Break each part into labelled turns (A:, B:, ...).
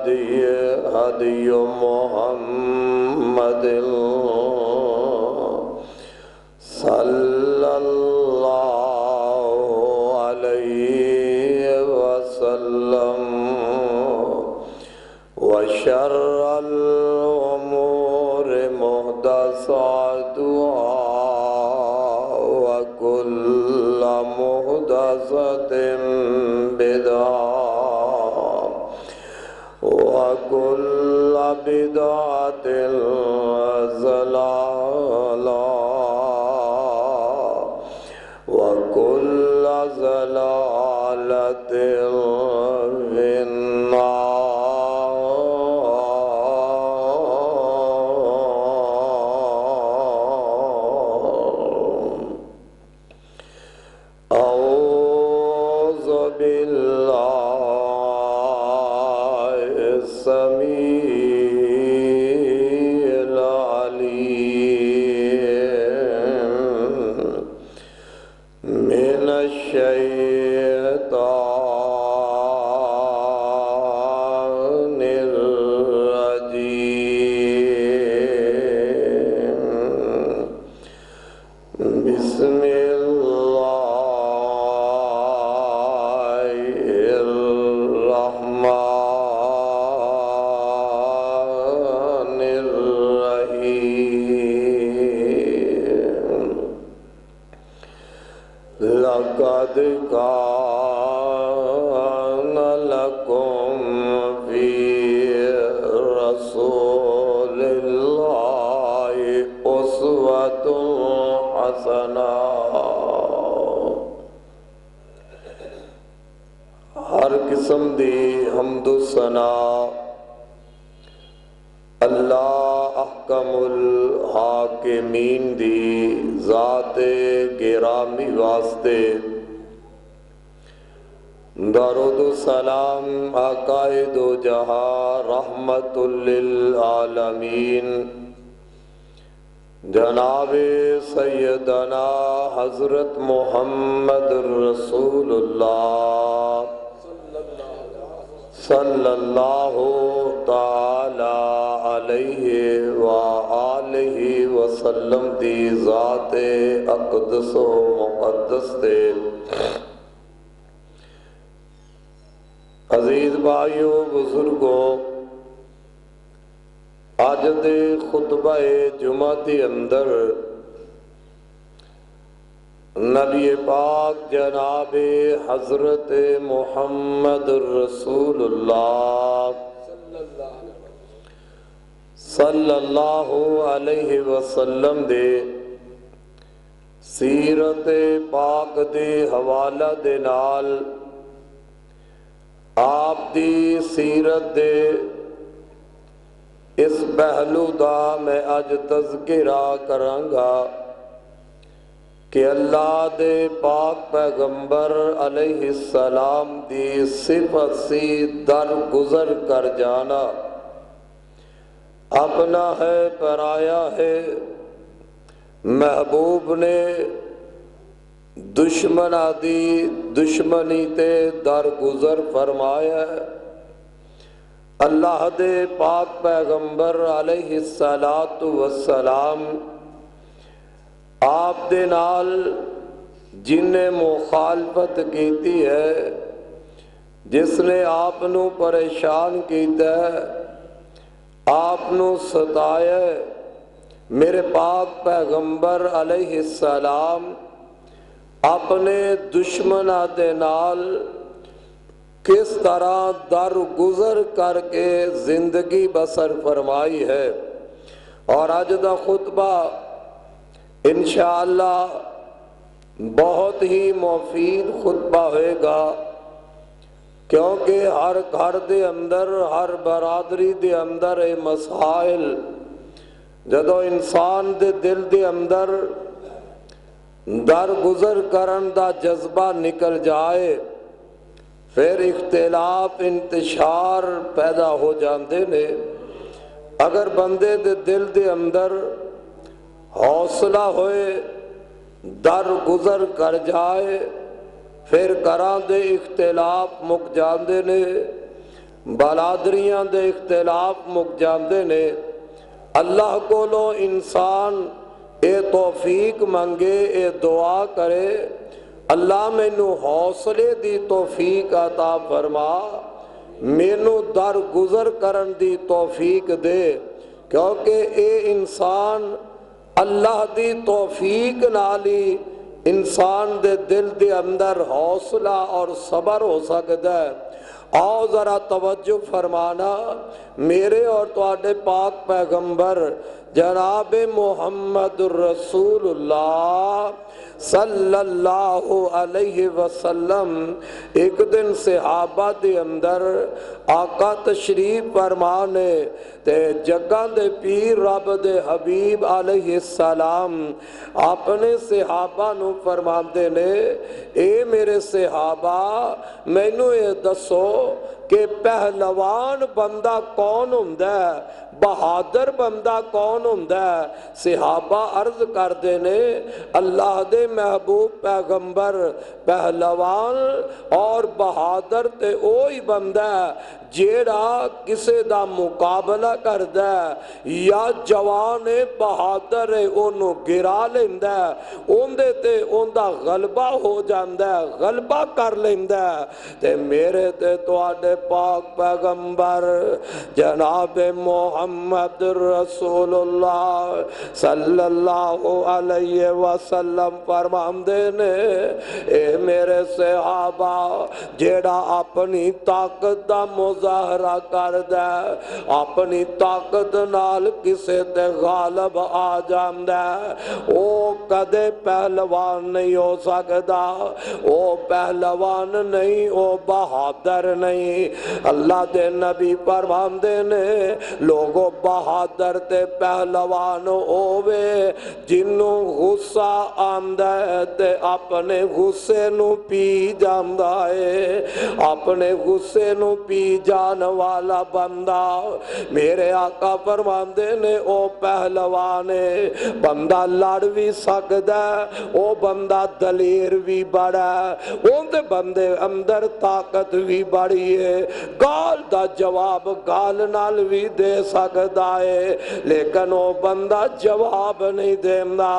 A: الهدي هدي محمد صلى الله عليه وسلم وشر الأمور محدثاتها وكل محدثة بدعة وكل بدعة ضلالة وكل ضلالة في النار. أعوذ بالله السميع العليم من الشيطان الرجيم. بسم الله الرحمن الرحيم. لقد كان لكم في رسول الله أسوة حسنة. ہر قسم دی حمد و ثنا اللہ احکم الحاکمین دی ذات گرامی واسطے. درود و سلام آقائے دو جہاں رحمت للعالمین جناب سیدنا حضرت محمد رسول اللہ صلی اللہ تعالی علیہ وآلہ وسلم دی ذات اقدس و مقدس تے. عزیز بھائیو بزرگوں، آج دے خطبہ جمعہ دی اندر نبی پاک جناب حضرت محمد رسول اللہ صلی اللہ علیہ وسلم دے سیرت پاک دے حوالہ دے نال آپ دی سیرت دے اس پہلو دا میں اج تذکرہ کرانگا کہ اللہ دے پاک پیغمبر علیہ السلام دی صفت سی در گزر کر جانا اپنا ہے پرایا ہے. محبوب نے دشمنہ دی دشمنی تے در گزر فرمایا ہے. اللہ دے پاک پیغمبر علیہ السلام آپ دے نال جن نے مخالفت کیتی ہے، جس نے آپ نو پریشان کیتا ہے، آپ نو ستایا ہے، میرے پاک پیغمبر علیہ السلام اپنے دشمنہ دے نال کس طرح در گزر کر کے زندگی بسر فرمائی ہے. اور آج دا خطبہ انشاءاللہ بہت ہی مفید خطبہ ہوئے گا، کیونکہ ہر گھر دے اندر ہر برادری دے اندر اے مسائل جدو انسان دے دل دے اندر در گزر کرن دا جذبہ نکل جائے پھر اختلاف انتشار پیدا ہو جاندے نے. اگر بندے دے دل دے اندر حوصلہ ہوئے در گزر کر جائے پھر کراں دے اختلاف مک جاندے نے. برادریاں دے اختلاف مک جاندے نے۔ اللہ کولوں انسان اے توفیق منگے، اے دعا کرے، اللہ مینوں حوصلے دی توفیق عطا فرما، مینوں در گزر کرن دی توفیق دے، کیونکہ اے انسان اللہ دی توفیق نالی انسان دے دل دے اندر حوصلہ اور صبر ہو سکتا ہے۔ آؤ ذرا توجہ فرمانا، میرے اور تواڈے پاک پیغمبر جناب محمد رسول اللہ صلی اللہ علیہ وسلم ایک دن صحابہ دے اندر آقا تشریف فرمانے تے جگہ دے پیر رب دے حبیب علیہ السلام اپنے صحابہ نو فرماندے نے، اے میرے صحابہ مینوں اے دسو کہ پہلوان بندہ کون ہوندا ہے، بہادر بندہ کون ہوندا ہے؟ صحابہ عرض کردے نے، اللہ دے محبوب پیغمبر پہلوان اور بہادر تے اوہی بندہ ہے جیڑا کسے دا مقابلہ کردا ہے یا جوان بہادر ہے اونوں گرا لیندا ہے، اوندے تے اوندا غلبہ ہو جاندا ہے، غلبہ کر لیندا ہے۔ تے میرے تے تواڈے پاک پیغمبر جناب محمد رسول اللہ صلی اللہ علیہ وسلم فرماندے نے، اے میرے صحابہ جیڑا اپنی طاقت دا مظاہرہ کردا ہے، اپنی طاقت نال کسے تے غالب آ جاندا ہے، او کدے پہلوان نہیں ہو سکدا، او پہلوان نہیں، او بہادر نہیں۔ اللہ دے نبی فرماندے نے، لوگوں بہادر تے پہلوان ہووے جنوں غصہ آندا ہے تے اپنے غصے نو پی جاندا ہے، اپنے غصے نو پی جان والا بندہ میرے آقا فرماندے نے او پہلوان ہے، بندہ لڑ بھی سکدا ہے، او بندہ دلیر بھی بڑا ہے، اون دے بندے اندر طاقت بھی بڑی ہے، گال دا جواب گال نال بھی دے سکدا ہے، لیکن وہ بندہ جواب نہیں دینا،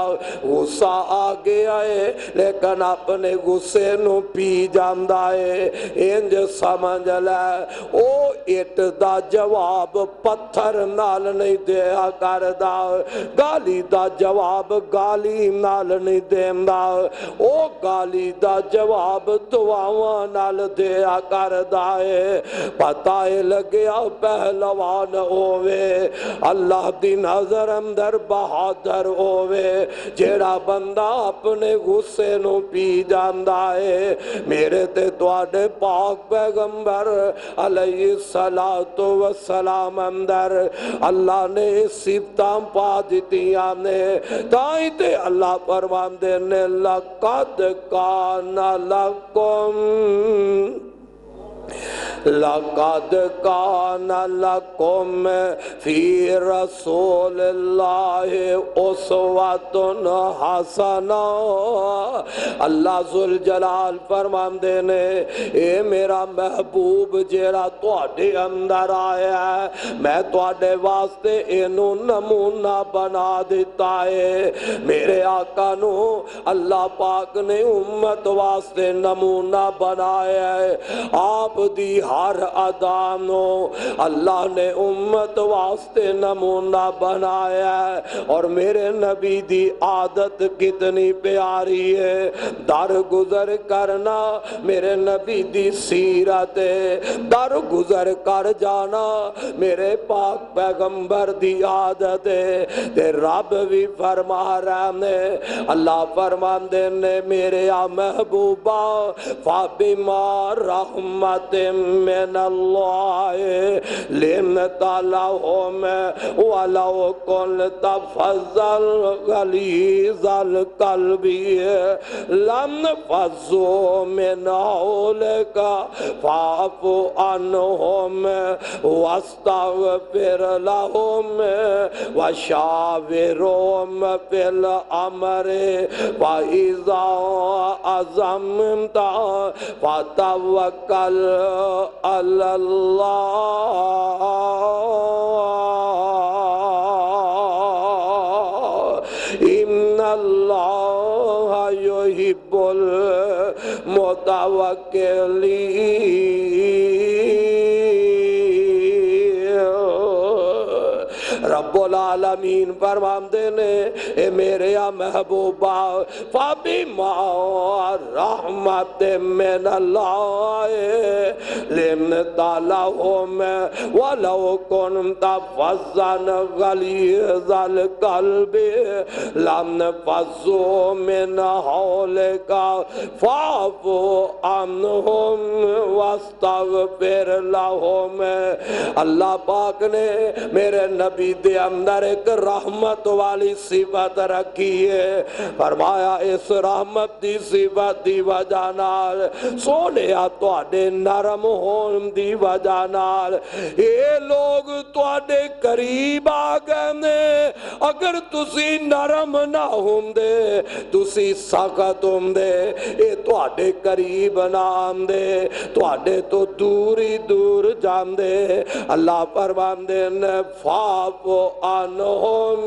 A: غصہ آ گیا ہے لیکن اپنے غصے نو پی جاندا ہے۔ انج سمجھ لے او اٹ دا جواب پتھر نال نہیں دیا کردا، گالی دا جواب گالی نال نہیں دیندا، او گالی دا جواب دعاواں نال دیا کردا ہے۔ پتہ لگیا پہلوان ہووے، اللہ دی نظر اندر بہادر ہووے، جیڑا بندہ اپنے غصے نو پی جاندا ہے۔ میرے تے تواڈے پاک پیغمبر علیہ السلام اندر اللہ نے صفتاں پا دتیاں نے، تائیں تے اللہ فرماندے نے، لقد کان لکم لقد کان لکم فی رسول اللہ اسوۃ حسنہ۔ اللہ ذوالجلال فرماندے نے، اے میرا محبوب جیڑا تواڈے اندر آیا ہے، میں تواڈے واسطے اینو نمونہ بنا دیتا ہے۔ میرے آقا نو اللہ پاک نے امت واسطے نمونہ بنایا ہے، آپ دی ہر ادا نو اللہ نے امت واسطے نمونہ بنایا ہے۔ اور میرے نبی دی عادت کتنی پیاری ہے، در گزر کرنا میرے نبی دی سیرت ہے، در گزر کر جانا میرے پاک پیغمبر دی عادت ہے۔ تے رب بھی فرما رہا ہے، اللہ فرماندے نے، میرے محبوبہ فَبِمَا رَحْمَةٍ من اللہ لنت لهم ولو كنت فظا غلیظ القلب لانفضوا من حولك فاعف عنهم واستغفر لهم وشاورهم في الامر فاذا عزمت فتوکل علی اللہ ان اللہ یحب المتوکلین۔ رب العالمین فرماندے نے اے میرے محبوبہ فَبِمَا رَحْمَتٍ مِّنَ اللَّهِ لِنْتَ لَهُمْ وَلَوْ كُنْتَ فَظًّا غَلِيظَ الْقَلْبِ لَانفَضُّوا مِنْ حَوْلِكَ فَاعْفُ عَنْهُمْ وَاسْتَغْفِرْ لَهُمْ۔ اللہ پاک نے میرے نبی دے اندر ایک رحمت والی صفت رکھی ہے، فرمایا اس رحمت دی صفت دی وجہ نال سونیا تواڈے نرم ہون دی وجہ نال اے لوگ تواڈے قریب آ گئے نے۔ اگر تسی نرم نہ ہوندے تسی سخت ہوندے اے تواڈے قریب نہ آندے، تواڈے تو دور ہی دور جاندے۔ اللہ فرماندے نے فاعف عنہم،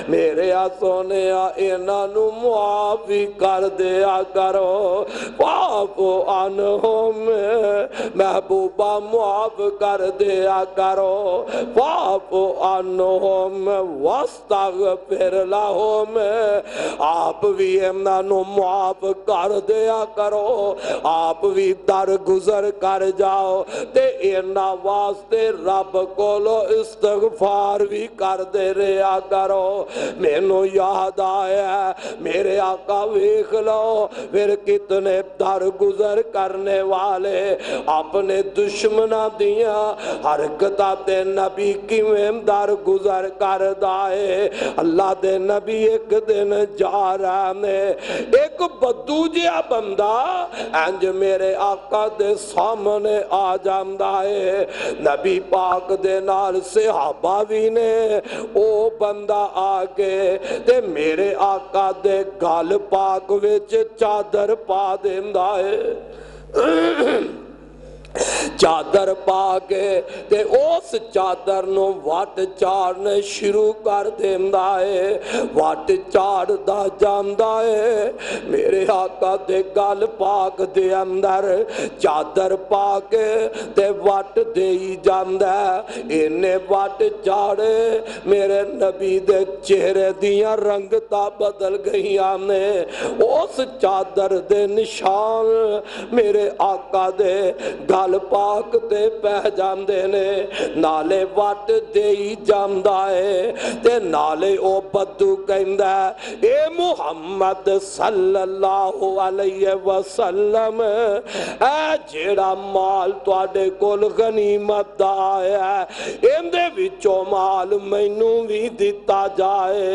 A: میرے سونے انہاں نو معاف کر دیا کرو۔ فاعف عنہم، محبوبہ معاف کر دیا کرو۔ فاعف عنہم واستغفر لہم، آپ بھی انہاں نو معاف کر دیا کرو، آپ بھی درگزر کر جاؤ تے انہاں واسطے رب کولو استغفار بھی کر دے رہا کرو۔ مینوں یاد آیا میرے آقا ویکھ لو پھر کتنے درگزر کرنے والے اپنے دشمناں دیاں حرکتاں تے نبی کیویں درگزر کر دائے۔ اللہ دے نبی ایک دن جا رہے نے، ایک بدو جہا بندہ انج میرے آقا دے سامنے آ جاندا ہے۔ نبی پاک دے نال صحابہ بھی نے، او بندہ آگے تے میرے آقا دے گل پاک وچ چادر پا دیندا ہے۔ چادر پا کے تے اس چادر نو وٹ چاڑنے شروع کر دیندا ہے، وٹ چاڑ دا جاندا ہے۔ میرے آقا دے گل پاک دے اندر چادر پا کے تے وٹ دے ہی جاندا ہے۔ انہیں وٹ چاڑے میرے نبی دے چہرے دیاں رنگتا بدل گئیاں نے، اس چادر دے نشان میرے آقا دے گل پاک تے پہ جاندے نے۔ نالے وٹ دے ہی جاندا ہے تے نالے او بدو کہندا ہے اے محمد صلی اللہ علیہ وسلم، اے جیڑا مال تواڈے کول غنیمت دا آیا ہے اندے وچوں مال مینوں بھی دتا جائے،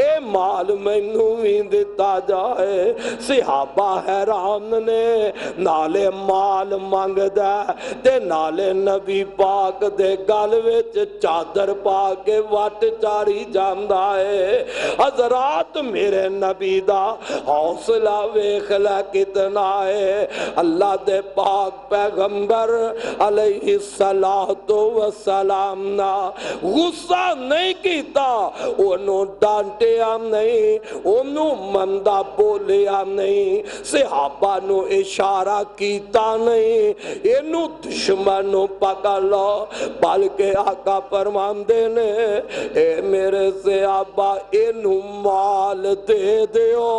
A: اے مال مینوں بھی دتا جائے۔ صحابہ حیران نے، نالے مال منگدا تے نالے نبی پاک دے گل وچ چادر پا کے وٹ چاری جاندا ہے۔ حضرات میرے نبی دا حوصلہ ویکھ لے کتنا ہے۔ اللہ دے پاک پیغمبر علیہ السلام نا غصہ نہیں کیتا، انہوں ڈانٹیا نہیں، انہوں مندہ بولیا نہیں، صحابہ نو اشارہ کیتا نہیں، انہوں دشمنوں پکڑ لو، بلکہ آقا فرماندے نے اے میرے صحابہ انہوں مال دے دیو،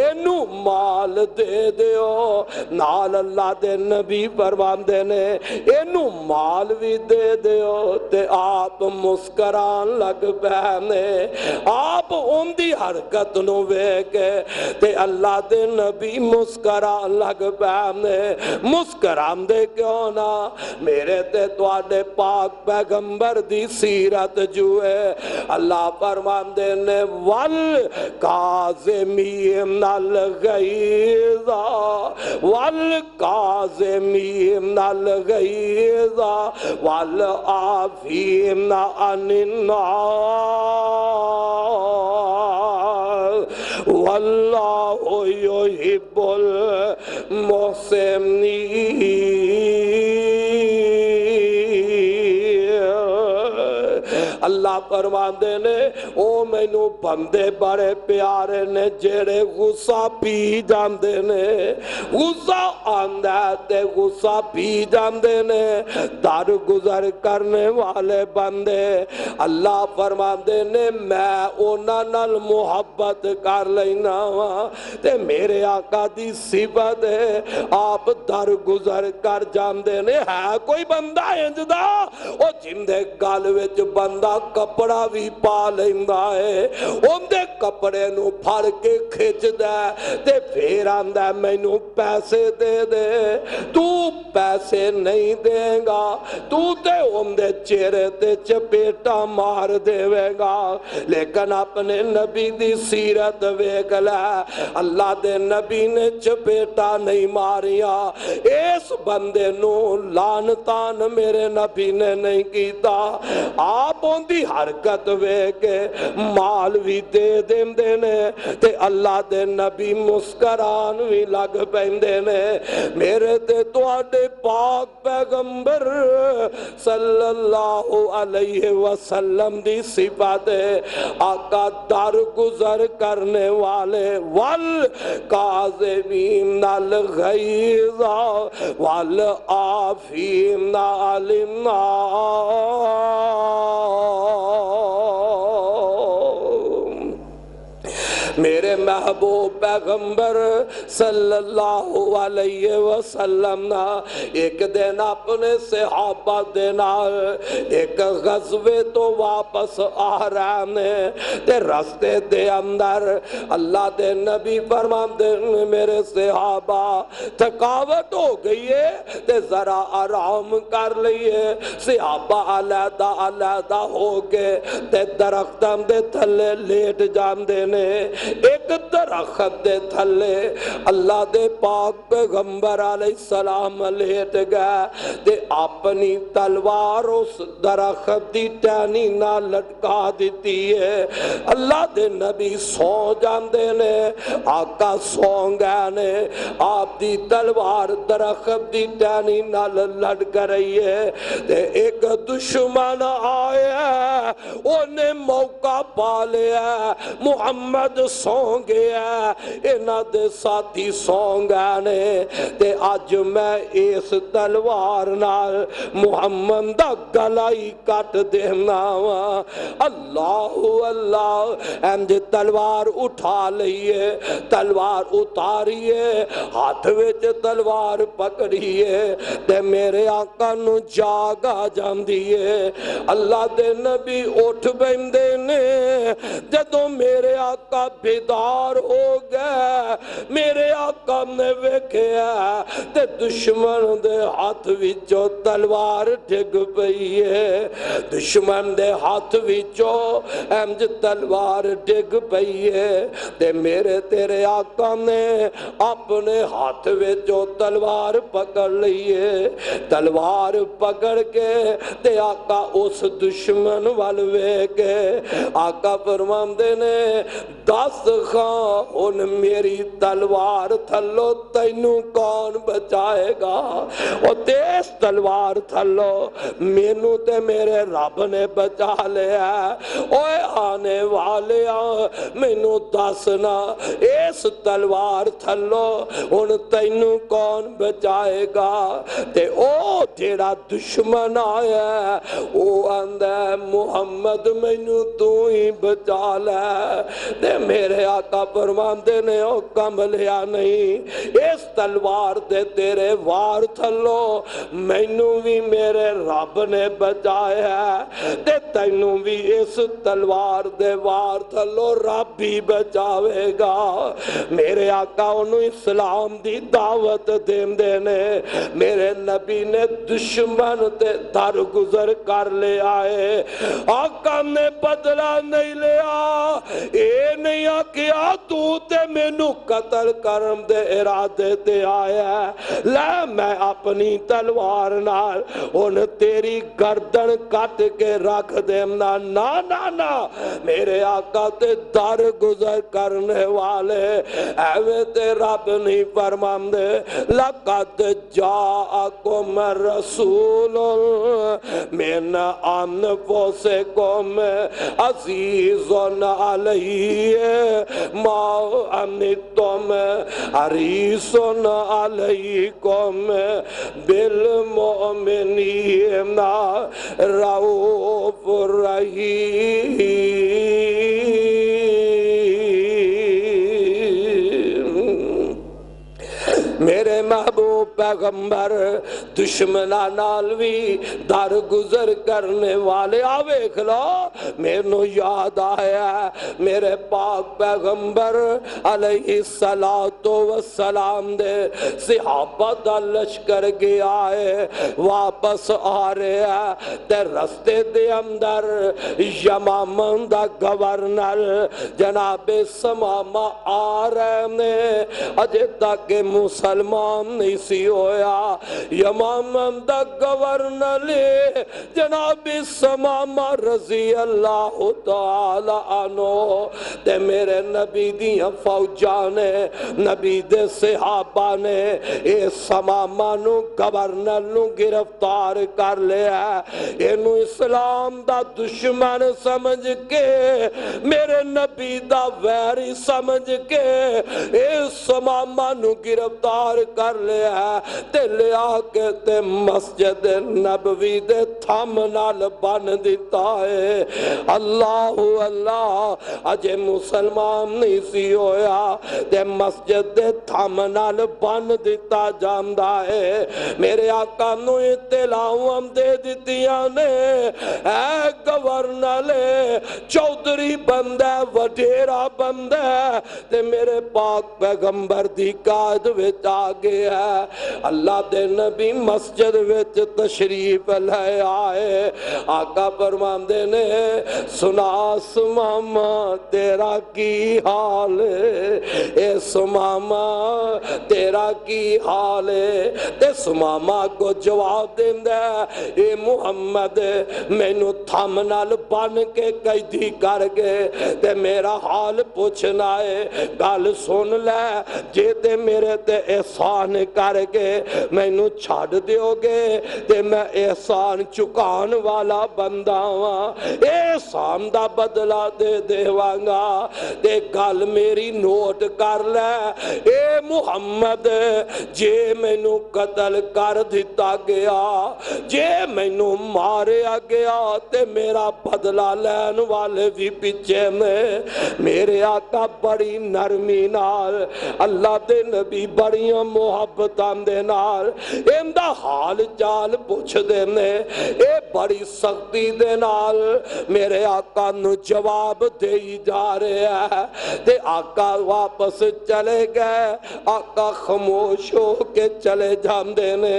A: انہوں مال دے دیو۔ نال اللہ دے نبی فرماندے نے انہوں مال بھی دے دیو تے آپ مسکران لگ پہنے۔ آپ ان دی حرکت نو ویکھے تے اللہ دے نبی مسکران لگ پہنے۔ مسکران دے کیوں نہ، میرے تے تواڈے پاک پیغمبر دی سیرت جو ہے۔ اللہ فرماندے نے وَالْقَاظِمِينَ الْغَيْظَ وَالْقَاظِمِينَ الْغَيْظَ وَالْعَافِينَ عَنِ النَّاسِ وَاللَّهُ يُحِبُّ الْمُحْسِنِينَ۔ فرماندے نے او مینوں بندے بڑے پیارے نے جڑے غصہ پی جاندے نے غصہ آندا تے غصہ پی جاندے نے در گزر کرنے والے بندے اللہ فرماندے نے میں انہاں نال محبت کر لینا وا تے میرے آقا دی صفت ہے آپ در گزر کر جاندے نے ہے کوئی بندہ انجدا او جندے گل وچ بندہ کپڑا بھی پا لیندا ہے اوندے کپڑے نو پھڑ کے کھچدا تے پھر آندا مینوں پیسے دے دے تو پیسے نہیں دے گا تو تے اوندے چہرے تے چپیٹا مار دے گا لیکن اپنے نبی دی سیرت ویکھ لے اللہ دے نبی نے چپیٹا نہیں ماریا اس بندے نو لعنتاں میرے نبی نے نہیں کیتا آپ اندی حرکت ویکھ کے مال بھی دے دیندے نے تے اللہ دے نبی مسکران بھی لگ پیندے نے میرے تے تواڈے پاک پیغمبر صلی اللہ علیہ وسلم دی صفات آقا در گزر کرنے والے والکاظمین الغیظ والعافین عن الناس میرے محبوب پیغمبر صلی اللہ علیہ وسلم نا ایک دن اپنے صحابہ دینا ایک غزوے تو واپس آ رہے ہیں تے رستے دے اندر اللہ دے نبی فرماندے میرے صحابہ تھکاوٹ ہو گئی ہے تے ذرا آرام کر لئیے صحابہ علیحدہ علیحدہ ہو کے تے درختاں دے تھلے لیٹ جاندے نے ایک درخت دے تھلے اللہ دے پاک پیغمبر علیہ السلام لیٹ گئے تے اپنی تلوار اس درخت دی ٹہنی نہ لٹکا دیتی ہے اللہ دے نبی سو جاندے نے آقا سو گئے نے آپ دی تلوار درخت دی ٹہنی نہ لٹک رہی ہے تے ایک دشمن آیا انہیں موقع پا لیا محمد سون گیا انہاں دے ساتھی سون گئے نے تے آج میں اس تلوار نال محمد دا گلائی کٹ دینا وا اللہ اللہ انج تلوار اٹھا لئیے تلوار اتاریے ہاتھ وچ تلوار پکڑیے تے میرے آقا نو جاگ آ جاندی ہے اللہ دے نبی اٹھ بیندے نے جدوں میرے آقا بیدار ہو گئے میرے آقا نے ویکھیا تے دشمن دے ہاتھ وچوں تلوار ڈگ پئی ہے دشمن دے ہاتھ وچوں انج تلوار ڈگ پئی ہے تے میرے تیرے آقا نے اپنے ہاتھ وچوں تلوار پکڑ لی ہے تلوار پکڑ کے تے آقا اس دشمن وال ویکھ آقا فرماندے نے دس خان ان میری تلوار تھلو تینوں کون بچائے گا او تیز تلوار تھلو مینوں تے میرے رب نے بچا لیا اوے آنے والے مینوں دسنا اس تلوار تھلو ان تینوں کون بچائے گا تے او جیڑا دشمن آیا او آندا محمد مینوں تو ہی بچا لے تے میرے آقا فرماندے نے او کملیا نہیں اس تلوار دے تیرے وار تھلو مینوں بھی میرے رب نے بچایا ہے تے تینوں بھی اس تلوار دے وار تھلو رب بھی بچاوے گا میرے آقا انہوں اسلام دی دعوت دیندے نے میرے نبی نے دشمن تے در گزر کر لے آئے آقا نے بدلہ نہیں لیا اے نہیں کیا تو تے مینوں قتل کر کرم دے ارادے تے آیا ہے، لے میں اپنی تلوار نال ان تیری گردن کٹ کے رکھ دینا۔ نا نا نا، میرے آقا تے در گزر کرنے والے ایوے تے رب نہیں فرماندے لقد جاءکم رسول من انفسکم عزیز علیہ ما عنتم حریص علیکم بالمؤمنین رؤوف رحیم۔ میرے محبوب پیغمبر دشمنہ نالوی در گزر کرنے والے آویکھ لو مینوں یاد آیا میرے پاک پیغمبر علیہ السلام دے صحابہ دا لشکر گیا ہے واپس آ رہے ہیں تے رستے دے اندر یمامہ دا گورنر جناب سمامہ آ رہے نے اجے تک مسلمان نہیں سی ہویا یمامہ دا گورنر جناب سمامہ رضی اللہ تعالی عنہ تے میرے نبی دیاں فوجانے نبی دے صحابہ نے اے سمامہ نو گورنر نو گرفتار کر لیا اینو اسلام دا دشمن سمجھ کے میرے نبی دا ویری سمجھ کے اے سمامہ نو گرفتار کر لیا تے لیا کے تے مسجد نبوی دے تھم نال بن دیتا ہے۔ اللہ اللہ اجے مسلمان نہیں سی ہویا تے مسجد دے تھم نال بن دیتا جاندہ ہے۔ میرے آقا نو اطلاعوں دے دیتیاں نے اے گورنر چودھری بندہ وڈیرا بندہ تے میرے پاک پیغمبر دی قائد وچ آگے ہے۔ اللہ دے نبی مسجد وچ تشریف لے آئے آقا فرماندے نے سنا سمامہ تیرا کی حال ہے اے سمامہ تیرا کی حال ہے تے سمامہ کو جواب دیندہ اے محمد میں نو تھم نال بن کے قیدی کر گئے تے میرا حال پوچھنا ہے گل سن لے جے تے میرے تے احسان کر کے میں نو چھاڑ دیو گے تے میں احسان چکان والا بندہ ہاں احسان دا بدلہ دے دیوانگا تے گل میری نوٹ کر لے اے محمد جے میں نو قتل کر دیتا گیا جے میں نو ماریا گیا تے میرا بدلہ لین والے بھی پیچھے میں میرے آقا بڑی نرمی نال اللہ دے نبی بڑیاں محبتان دے نال اندہ حال چال پوچھ دینے اے بڑی سختی دے نال میرے آقا نو جواب دے ہی جا رہے ہیں تے آقا واپس چلے گئے آقا خاموش ہو کے چلے جان دینے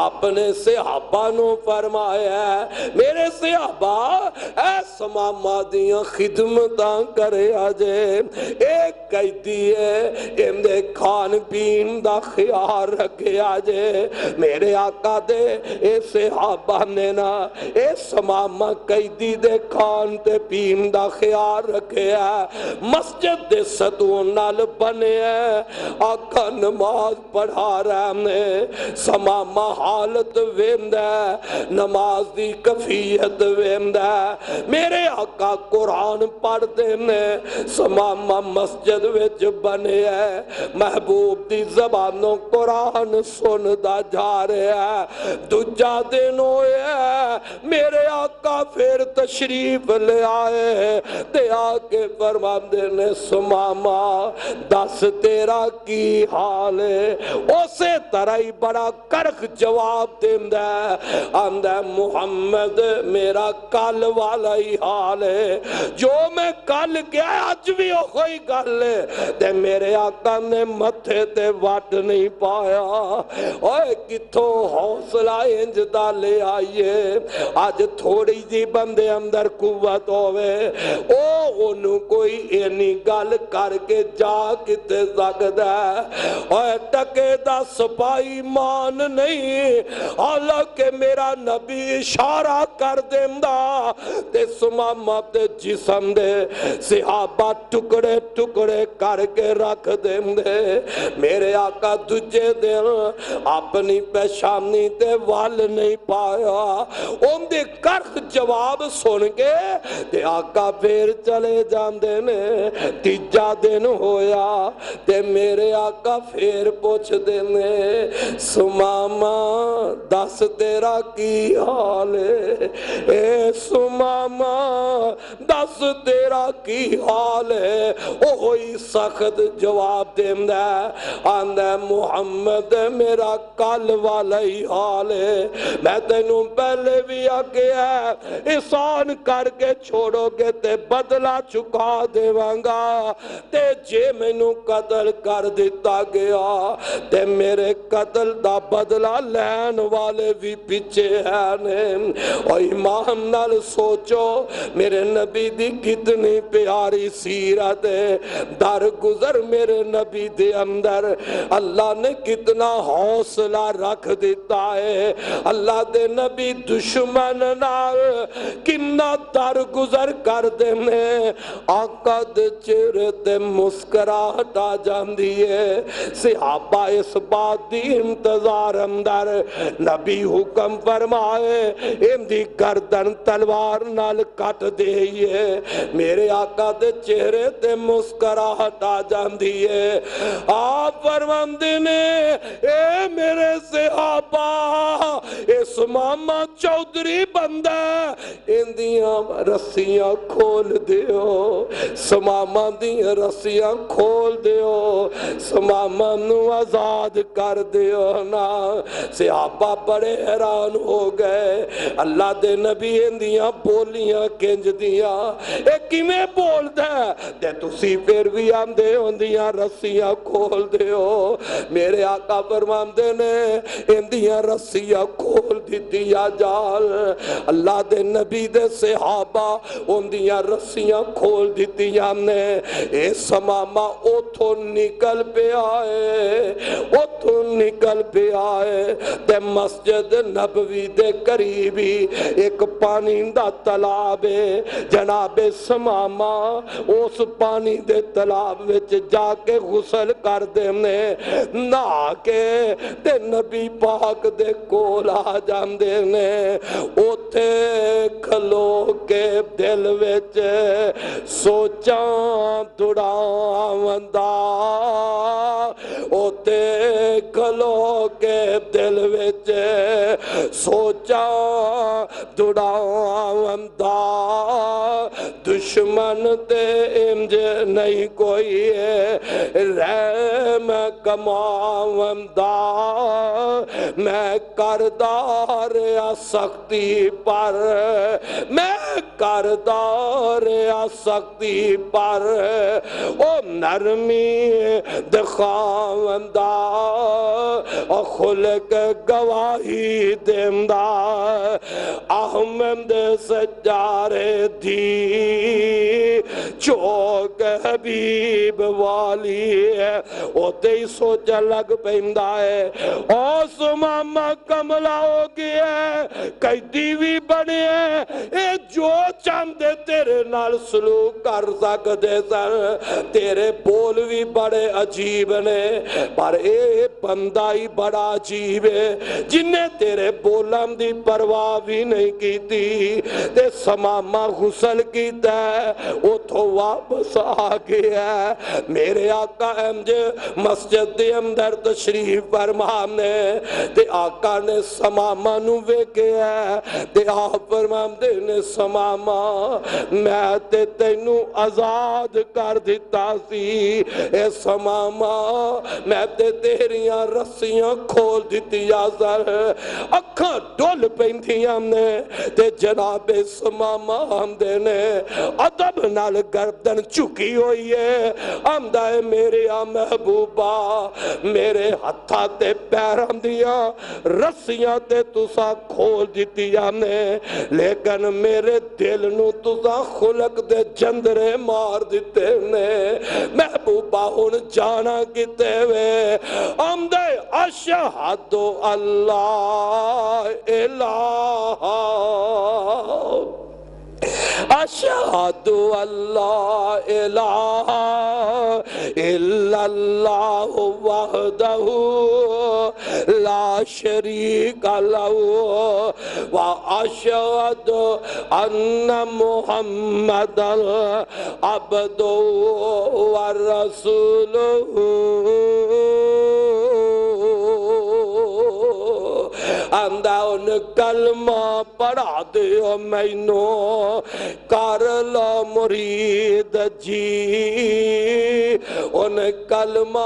A: اپنے صحابہ نو فرمایا میرے صحابہ اے سمامہ دیاں خدمتاں کرے آجے ایک قیدی ہے اندے کھان پین دا خیال رکھے آجے میرے آقا دے اے صحابہ نے نا اے سمامہ قیدی دے کھان تے پین دا خیال رکھے ہے مسجد دے ستون نال بنے ہیں آقا نماز پڑھا رہے ہیں سمامہ حالت ویند ہے نماز دی کفیت ویند ہے میرے آقا قرآن پڑھ دینے سمامہ مسجد وچ بنے ہے محبوب دی زبانوں قرآن سن دا جا رہے ہیں دجا دن ہوئے ہے میرے آقا پھر تشریف لے آئے تے آکے فرمان دینے سمامہ دس تیرا کی حال ہے اسے طرح ہی بڑا کرخ جواب دیندہ اندہ محمد میرا کل والا ہی حال ہے جو میں کل گیا آج بھی کوئی گل ہے تے میرے آقا نے متھے تے وٹ نہیں پایا اوے کتھوں حوصلہ انج دا لے آئیے آج تھوڑی جی بندے اندر قوت ہوئے انہوں کوئی اینی گل کر کے جا کتے سکتا ہے اوے ٹکے دا سپاہی مان نہیں حالانکہ میرا نبی اشارہ کر دیندہ تے سمامہ تے جسم دے صحابہ ٹکڑے ٹکڑے کر کے رکھ دیندے میرے آقا دجے دن اپنی پیشانی تے وال نہیں پایا ان دے کرخ جواب سن کے تے آقا پھر چلے جاندے نے تیجا دن ہویا تے میرے آقا پھر پوچھ دینے سمامہ دس تیرا کی حال ہے اے سمامہ دس تیرا کی حال ہے اوہی سخت جواب دیندہ آندہ محمد میرا کل والا ہی حال ہے میں تینوں پہلے بھی آگے ہے احسان کر کے چھوڑو گے تے بدلہ چکا دیوانگا تے جے مینوں قتل کر دیتا گیا تے میرے قتل دا بدلہ لین والے بھی پیچھے ہیں اور امام نال سوچو میرے نبی دی کتنی پیاری سیرت ہے در گزر میرے نبی دے اندر اللہ نے کتنا حوصلہ رکھ دیتا ہے اللہ دے نبی دشمن نال کنا در گزر کر دینے آقا دے چہرے تے مسکراہٹ آ جاندی ہے صحابہ اس بات دی انتظار اندر نبی حکم فرمائے ان دی گردن تلوار نال کٹ دئیے میرے آقا دے چہرے تے مسکراہٹ آ جاندی ہے آپ فرماندے نے اے میرے صحابہ اس ماما چودری بندہ ان دیاں رسیاں کھول دیو سماما دیاں رسیاں کھول دیو سماما نو آزاد کر دیو نا صحابہ بڑے حیران ہو گئے اللہ دے نبی ان دیاں بولیاں کنج دیاں ایک میں بول دے تسی پھر بھی آندے ان دیاں رسیاں کھول دیو میرے آقا فرماندے نے ان دیاں رسیاں کھول دیا جال اللہ دے نبی دے صحابہ ان دیاں رسیاں کھول دیا نے اے سماما اتھو نکل پہ آئے تے مسجد نبوی دے قریبی ایک پانی دا تلاب ہے جناب سماما اس پانی دے تلاب وچ جا کے غسل کر دینے نہ کے تے نبی پاک دے کول آ جاندے نے اوتھے کھلو کے دل وچ سوچاں دڑاوندا اوتھے کھلو کے دل وچ سوچاں دڑاوندا دشمن تے انج نہیں کوئی رحم کماوندا میں کردار سختی پر میں کردار سختی پر او نرمی دکھاوندا او خلق گواہی دیندہ احمد سجارے دی چوک حبیب والی ہے او تے سوچا لگ پیندہ ہے او سماما کملا ہو گیا ہے کئی دیوی بنے ہیں اے جو چاندے تیرے نال سلوک کر سکتے سن تیرے بول بھی بڑے عجیب نے پر اے بندہ ہی بڑا عجیب ہے جنہیں تیرے بولم دی پرواہ بھی نہیں کی تھی تے سماما غسل کی ہے وہ تو واپس آ گیا ہے میرے آقا مسجد دے اندر تشریف فرمانے تے آقا نے سماما نو ویکھیا ہے تے آپ فرماندے نے سماما میں تے تینوں آزاد کر دیتا سی اے سماما میں تے تیریاں رسیاں کھول دیتیا سر اکھاں ڈول پیندیاں نے تے جناب سماما ہم دے نے ادب نال گردن چکی ہوئی ہے آمدہ ہے میرے محبوبہ میرے ہتھا تے پیران دیا رسیاں تے تسا کھول دیتیا نے لیکن میرے دل نو تسا خلق دے جندرے مار دیتے نے محبوبہ ان جانا کتے وے آمدہ اشہد اللہ الہ اشہد اللہ الہ الا اللہ وحدہ لا شریک لہ واشہد ان محمد عبدہ ورسولہ آمدہ ان کلمہ پڑھا دیو مینو کر لو مرید جی ان کلمہ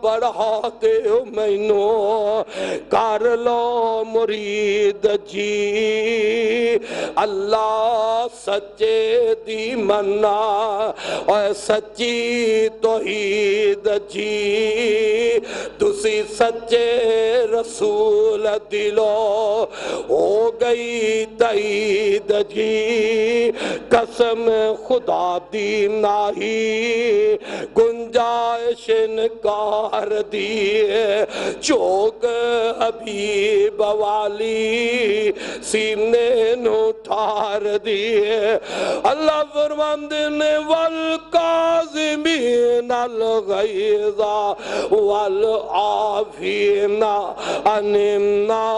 A: پڑھا دیو مینو کر لو مرید جی اللہ سچے دی منا اور سچی توحید جی تسی سچے رسول دلو ہو گئی تائید جی قسم خدا دی نہیں گنجائش انکار دیئے چوک حبیب والی سینے نو ٹھار دیئے اللہ فرماندن والکاظمین الغیظ والعافین عن الناس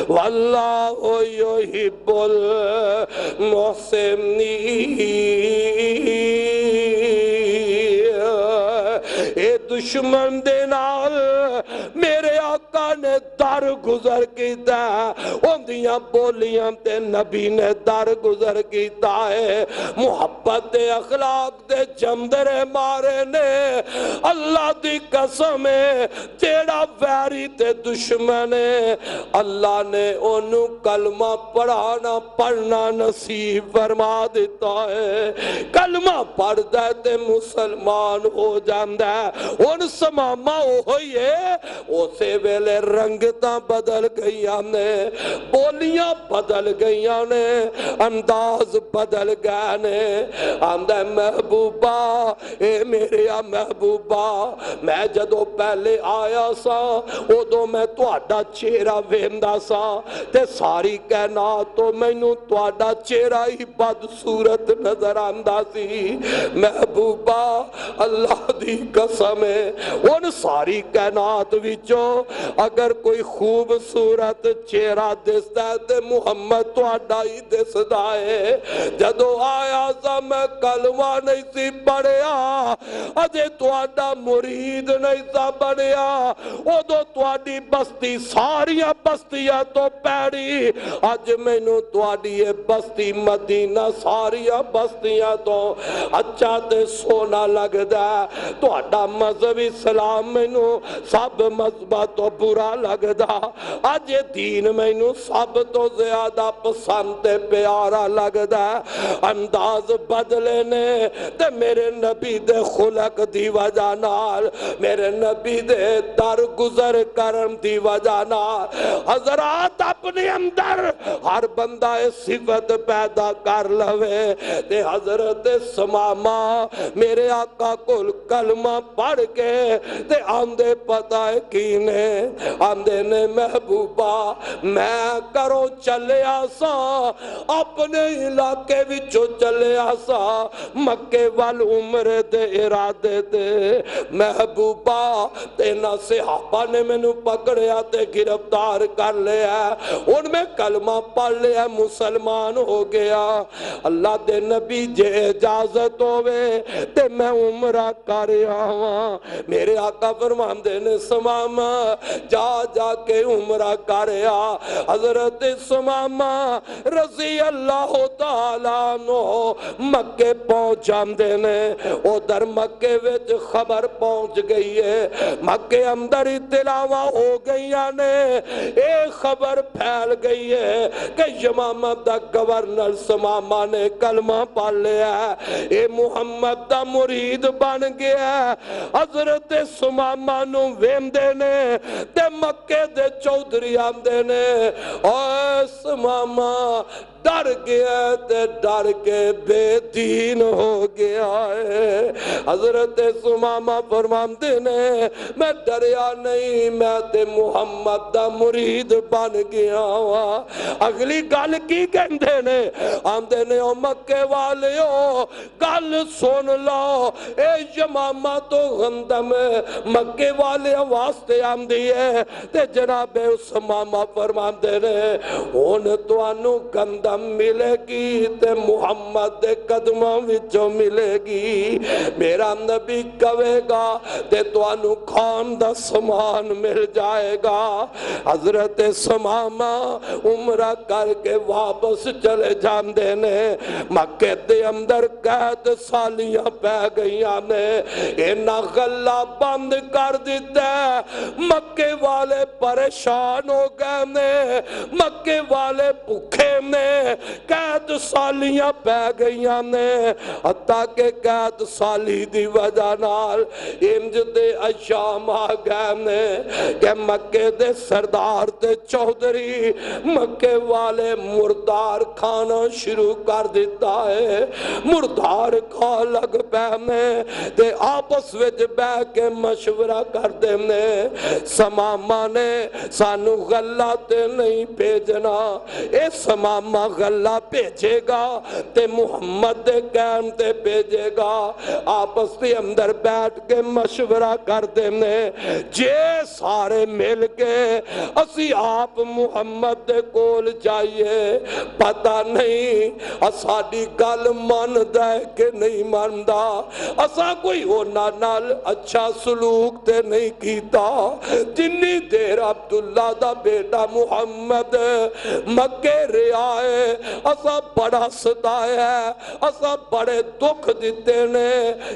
A: واللہ یحب المحسنین اے دشمن دے نال میرے آقا نے در گزر کیتا ہے اندیاں بولیاں تے نبی نے در گزر کیتا ہے محبت دے اخلاق دے جمدرے مارے نے اللہ دی قسم ہے تیڑا ویری تے دشمن ہے اللہ نے انہوں کلمہ پڑھانا پڑھنا نصیب فرما دیتا ہے کلمہ پڑھ دے تے مسلمان ہو جاندہ ہے ان سمامہ ہوئی ہے اسے ویلے رنگتاں بدل گئیاں نے بولیاں بدل گئیاں نے انداز بدل گئے نے آمدہ محبوبہ اے میرے محبوبہ میں جدو پہلے آیا سا ادو میں تواڈا چہرہ ویندا سا تے ساری کائنات تو مینوں تواڈا چہرہ ہی بدصورت نظر آندا سی محبوبہ اللہ دی قسم ہے ان ساری کائنات وچوں اگر کوئی خوبصورت چہرہ دستا ہے تے محمد تواڈا ہی دسدا ہے جدو آیا سا میں کلمہ نہیں سی پڑھیا اجے تواڈا مرید نہیں سا بنیا ادو تواڈی بستی ساریاں بستیاں تو پیڑی اج مینوں تواڈی بستی مدینہ ساریاں بستیاں تو اچھا تے سونا لگدا تواڈا مذہب اسلام مینوں سب مذہبہ تو برا لگدا اج دین مینوں سب تو زیادہ پسند تے پیارا لگدا انداز بدلے نے تے میرے نبی دے خلق دی وجہ نال میرے نبی دے در گزر کرم دی وجہ نال حضرات اپنے اندر ہر بندہ صفت پیدا کر لوے تے حضرت سمامہ میرے آقا کل کلمہ پڑھ کے تے آندے پتہ ہے کینے آندے نے محبوبہ میں کرو چلے آسا اپنے علاقے وچو چلے آسا مکے والعمر دے ارادے دے محبوبہ تینا صحابہ نے میں نو پکڑیا تے گرفتار کر لیا ان میں کلمہ پڑھ لیا مسلمان ہو گیا اللہ دے نبی جے اجازت ہوئے تے میں عمرہ کر آواں میرے آقا فرمان دے نے سمامہ جا جا کے عمرہ کریا حضرت سمامہ رضی اللہ تعالیٰ عنہ مکے پہنچ جاندے نے ادھر مکے وچ خبر پہنچ گئی ہے مکے اندر اطلاع ہو گئی نے ایک خبر پھیل گئی ہے کہ یمامہ دا گورنر سمامہ نے کلمہ پڑھ لیا ہے اے محمد دا مرید بن گیا ہے حضرت سمامہ نو ویندے نے تے مکے دے چودھری آندے نے اوہ سمامہ ڈر گیا تے ڈر کے بے دین ہو گیا ہے حضرت سمامہ فرماندے نے میں ڈریا نہیں میں تے محمد دا مرید بن گیا ہوا اگلی گل کی کہندے نے آندے نے او مکے والے ہو گل سن لو اے یمامہ تو غندم مکے والے واسطے آندی ہے تے جناب سمامہ فرماندے نے ہن توانو گندم ملے گی تے محمد دے قدموں وچوں ملے گی میرا نبی کہے گا تے توانو کھان دا سامان مل جائے گا حضرت سمامہ عمرہ کر کے واپس چلے جاندے نے مکے دے اندر قید سالیاں پہ گئیاں نے اینا غلہ بند کر دیتا ہے مکے والے پریشان ہو گئے نے مکے والے بھوکے نے قید سالیاں پہ گئیاں نے حتیٰ کہ قید سالی دی وجہ نال انج دے ایام آ گئے نے کہ مکے دے سردار تے چودھری مکے والے مردار کھانا شروع کر دیتا ہے مردار کھا لگ پہنے تے آپس وچ بہ کے مشورہ کر دینے سمامہ نے سانو غلہ تے نہیں بھیجنا اے سمامہ غلہ بھیجے گا تے محمد دے کہن تے بھیجے گا آپس دے اندر بیٹھ کے مشورہ کر دینے جے سارے مل کے اسی آپ محمد دے کول جائیے پتہ نہیں اساڑی گل مان دے کہ نہیں ماندہ اسا کوئی ہونا نال اچھا سلوک تے نہیں کیتا جنی دیر عبداللہ دا بیٹا محمد مکے رہائے اسا بڑا ستایا ہے اسا بڑے دکھ دیتے نے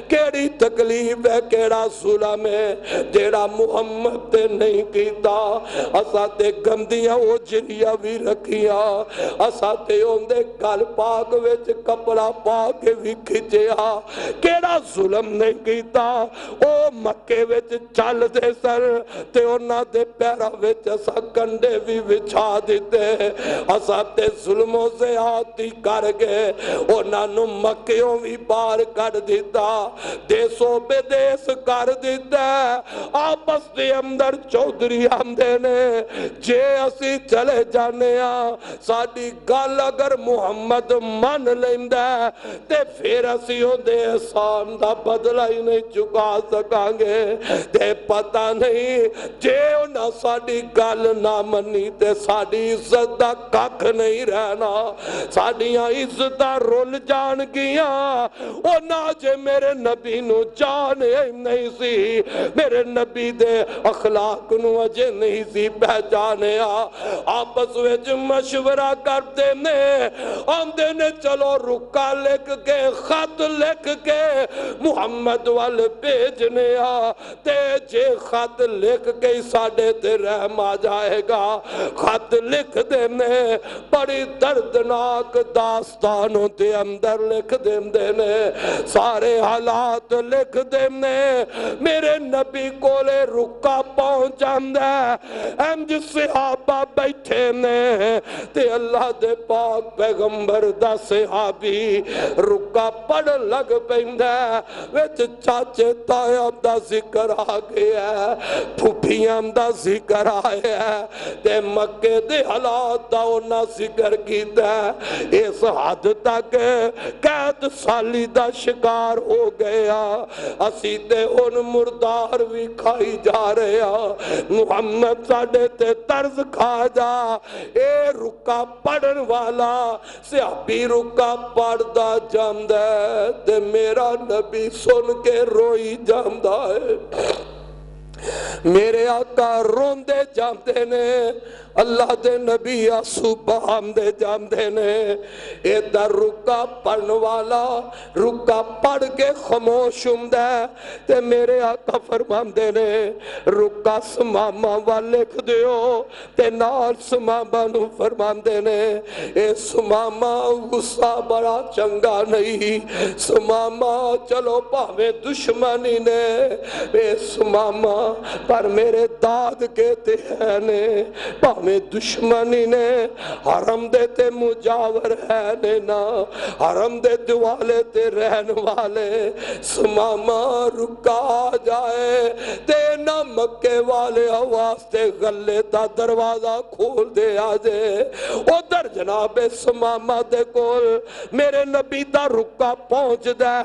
A: کیڑی تکلیف ہے کیڑا ظلم ہے جیڑا محمد تے نہیں کیتا اسا تے گندیاں اوجریاں بھی رکھیاں اسا تے ہوندے گل پاک وچ کپڑا پاک بھی کھچیا کیڑا ظلم نہیں کیتا او مکے وچ چل دے سر تے انہاں دے پیرا وچ اسا کنڈے بھی بچھا دیتے اسا تے ظلموں سے آتی کر گئے انہاں نو مکیوں بھی بار کر دیتا دیسوں بے دیس کر دیتا آپس دے اندر چودھری آمدے نے جے اسی چلے جانے ساڑی گل اگر محمد من لیندہ تے پھر اسی ہوں دے احسان دا بدلہ ہی نہیں چکا سکاں گے تے پتہ نہیں جے انہاں ساڑی گل نہ منی تے ساڑی عزت دا کک نہیں رہنا ساڑیاں عزتہ رول جان گیا او نہ جے میرے نبی نو جانے نہیں سی میرے نبی دے اخلاق نو اجے نہیں سی پہچانے آپس وچ مشورہ کرتے نے آمدے نے چلو رکا لکھ کے خط لکھ کے محمد وال بھیجنے تے جے خط لکھ کے ساڑے تے رحم آ جائے گا خط لکھ دینے بڑی دردناک داستانوں تے اندر لکھ دینے سارے حالات لکھ دینے میرے نبی کو لے رکا پہنچ جاندے انج صحابہ بیٹھے نے تے اللہ دے پاک پیغمبر دا صحابی رکا پڑھ لگ پیندے وچ چاچے تایاں دا ذکر آ گیا پھوپیاں دا ذکر آیا تے مکے دے حالات دا انہاں ذکر کیتا اس حد تک قید سالی دا شکار ہو گیا اسی تے ان مردار بھی کھائی جا رہے محمد ساڑے تے طرز کھا جا اے رکا پڑھن والا صحابی رکا پڑھدا جاندہ تے میرا نبی سن کے روئی جاندہ ہے میرے آقا روندے جاندے نے، اللہ دے نبی آنسو بہاندے جاندے نے۔ ادھر رکا پڑھن والا رکا پڑھ کے خاموش ہوندا ہے تے میرے آقا فرماندے نے رکا سماما وال لکھ دیو تے نال سماما نو فرماندے نے اے سماما غصہ بڑا چنگا نہیں، سماما چلو پاویں دشمنی نے، اے سماما پر میرے داد کہتے ہیں نے، پاویں دشمنی نے، حرم دے تے مجاور ہے نے نا، حرم دے دوالے تے رہن والے، سماما رکا جائے تے نہ مکے والے آواز تے غلے دا دروازہ کھول دے آجے۔ ادھر جناب سماما دے کول میرے نبی دا رکا پہنچ دے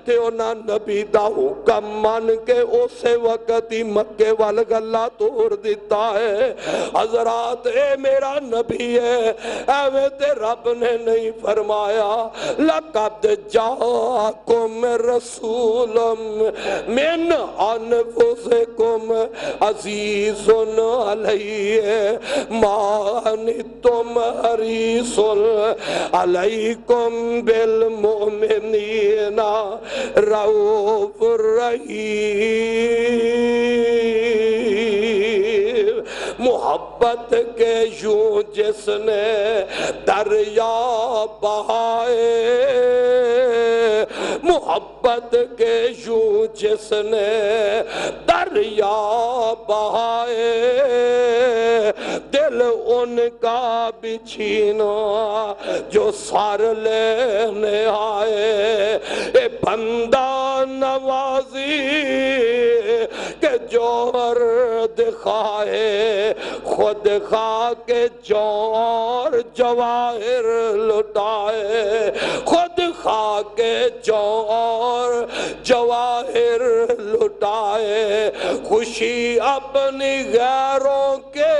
A: تے اونا نبی دا حکم مان کے اسے وقت ہی مکے وال گلہ توڑ دیتا ہے۔ حضرات اے میرا نبی ہے، ایویں تے رب نے نہیں فرمایا لَقَدْ جَاءَكُمْ رَسُولٌ مِّنْ أَنفُسِكُمْ عَزِيزٌ عَلَيْهِ مَا عَنِتُّمْ حَرِيصٌ عَلَيْكُمْ بِالْمُؤْمِنِينَ رَءُوفٌ رحیم۔ محبت کے یوں جس نے دریا بہائے، محبت کے یوں جس نے دریا بہائے، دل ان کا بھی چھینا جو سار لینے آئے۔ اے بندہ نوازی کہ جوہر دکھائے، خود خواہ کے جوہر جواہر لٹائے، خود خواہ کے جوہر جواہر لٹائے، خوشی اپنی غیروں کے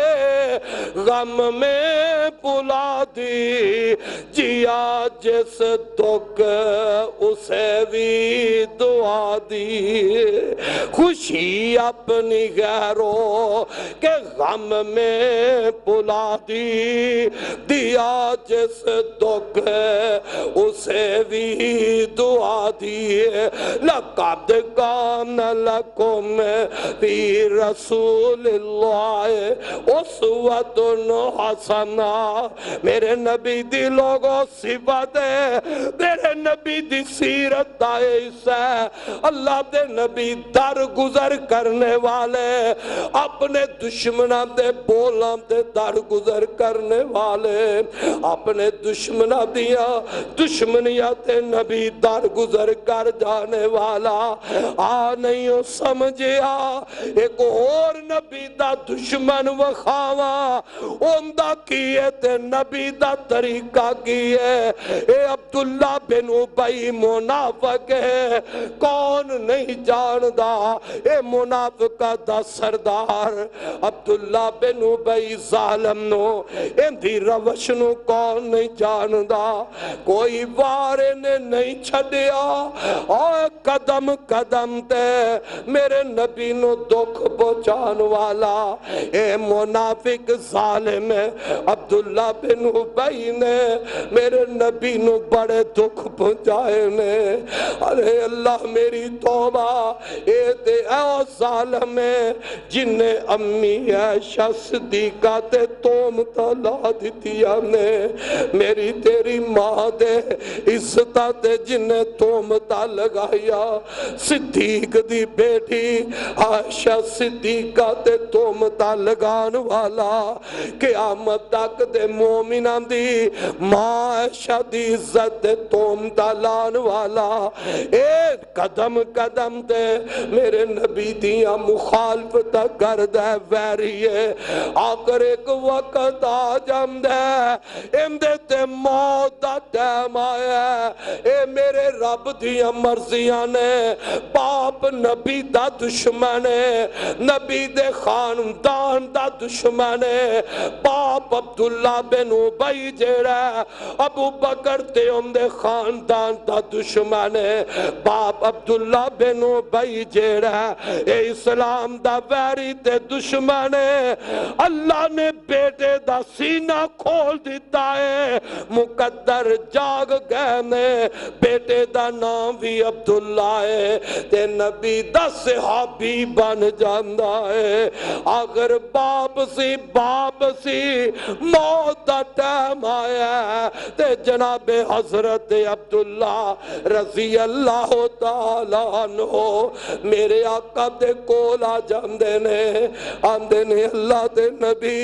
A: غم میں بلا دی، جیا جس دکھ اسے بھی دعا دی، خوشی اپنی غیروں کے غم میں بلا دی، دیا جس دکھ اسے بھی دعا دی۔ لَقَدْ كَانَ لَكُمْ فِي رَسُولِ اللَّهِ أُسْوَةٌ حَسَنَةٌ۔ میرے نبی دی لوگوں صفت ہے، میرے نبی دی سیرت دائس ہے۔ اللہ دے نبی در گزر کرنے والے، اپنے دشمنوں دے بولاں دے در گزر کرنے والے، اپنے دشمنوں دیا دشمنیاں تے نبی در گزر کر جانے والا۔ آ نہیں ہو سمجھیا ایک اور نبی دا دشمن وخاوا اندہ کیے تے نبی دا طریقہ کیے۔ اے عبداللہ بن ابی منافق ہے، کون نہیں جاندہ اے منافقہ دا سردار عبداللہ بن ابی ظالم نو، اندھی روش نو کون نہیں جاندہ، کوئی وارے نے نہیں چھڑیا اور قدم قدم تے میرے نبی نو دکھ پہنچان والا۔ اے منافق ظالم ہے عبداللہ بن ابی نے میرے نبی نو بڑے دکھ پہنچائے نے۔ ارے اللہ میری توبہ، اے تے اے ظالم ہے جن نے امی عائشہ صدیقہ تے توم تلا دیتیا نے، میری تیری ماں دے عزتہ تے جن نے توم تا لگایا، صدیق دی بیٹی عائشہ صدیقہ تے توم تا لگان والا، قیامت تک دے مومنان دی ماں عائشہ دی عزت تے توم تا لان والا۔ اے قدم قدم تے میرے نبی دیاں مخالفتہ کردہ ویریے، آکر ایک وقت آ جاندہ اندے تے موت دا ٹیم آیا، اے میرے رب دیاں مرضیاں نے باپ باپ نبی دا دشمن ہے، نبی دے خاندان دا دشمن ہے۔ باپ عبداللہ بن ابی جیڑا ابو بکر تے ان دے خاندان دا دشمن ہے۔ باپ عبداللہ بن ابی جیڑا اے اسلام دا ویری تے دشمن ہے۔ اللہ نے بیٹے دا سینہ کھول دیتا ہے، مقدر جاگ گئے نے، بیٹے دا نام بھی عبداللہ ہے تے نبی دا صحابی بن جاندہ ہے۔ اگر باپ سی موت دا ٹائم آیا ہے تے جناب حضرت عبداللہ رضی اللہ تعالیٰ عنہ میرے آقا دے کولا جاندے نے، آندے نے اللہ دے نبی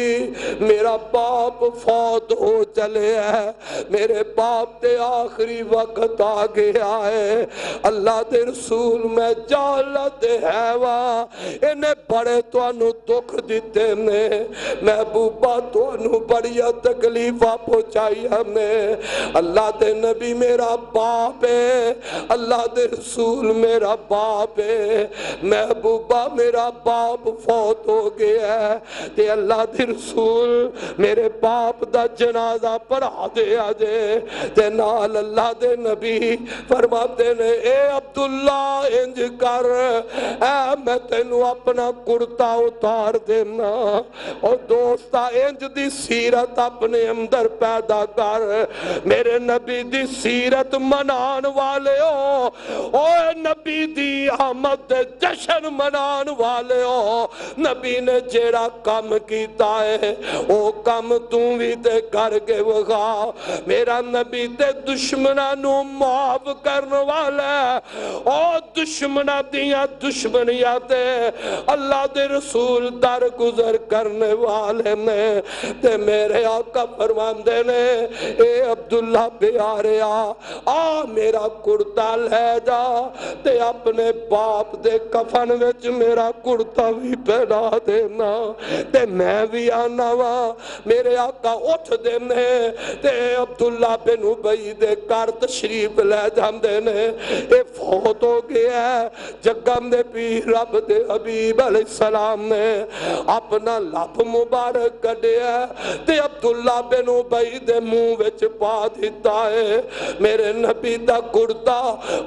A: میرا باپ فوت ہو چلے ہے، میرے باپ دے آخری وقت آ گیا ہے، اللہ دے رسول میں جالت ہے وہاں انہیں بڑے تو انہوں دکھ دیتے نے، محبوبہ تو انہوں بڑی تکلیفہ پہنچائی ہمیں، اللہ دے نبی میرا باپ ہے، اللہ دے رسول میرا باپ ہے، محبوبہ میرا باپ فوت ہو گیا ہے تے اللہ دے رسول میرے باپ دا جنازہ پڑھا دے آجے تے نال اللہ دے نبی فرماتے نے اے عبداللہ انج کر، اے میں تینوں اپنا کرتا اتار دینا، اور دوستا انج دی سیرت اپنے اندر پیدا کر، میرے نبی دی سیرت منان والے ہو، اوے نبی دی آمد جشن منان والے ہو، نبی نے جیڑا کم کیتا ہے او کم توں بھی تے کر کے وغا، میرا نبی تے دشمنہ نو معاف کرنے والا ہے، او دشمنہ دیا دشمنیاں تے اللہ دے رسول در گزر کرنے والے نے تے میرے آقا فرماندے نے اے عبداللہ پیارے آ میرا کرتا لے جا تے اپنے باپ دے کفن وچ میرا کرتا بھی پہنا دینا تے میں بھی آنا وا، میرے آقا اٹھ دینے تے عبداللہ بن ابی دے کار تشریف لے جاندے نے، اے فوت ہو گیا ہے، جگم دے پی رب دے حبیب علیہ السلام نے اپنا لب مبارک کڈیا تے عبداللہ بن ابی دے منہ وچ پا دیتا ہے، میرے نبی دا کرتا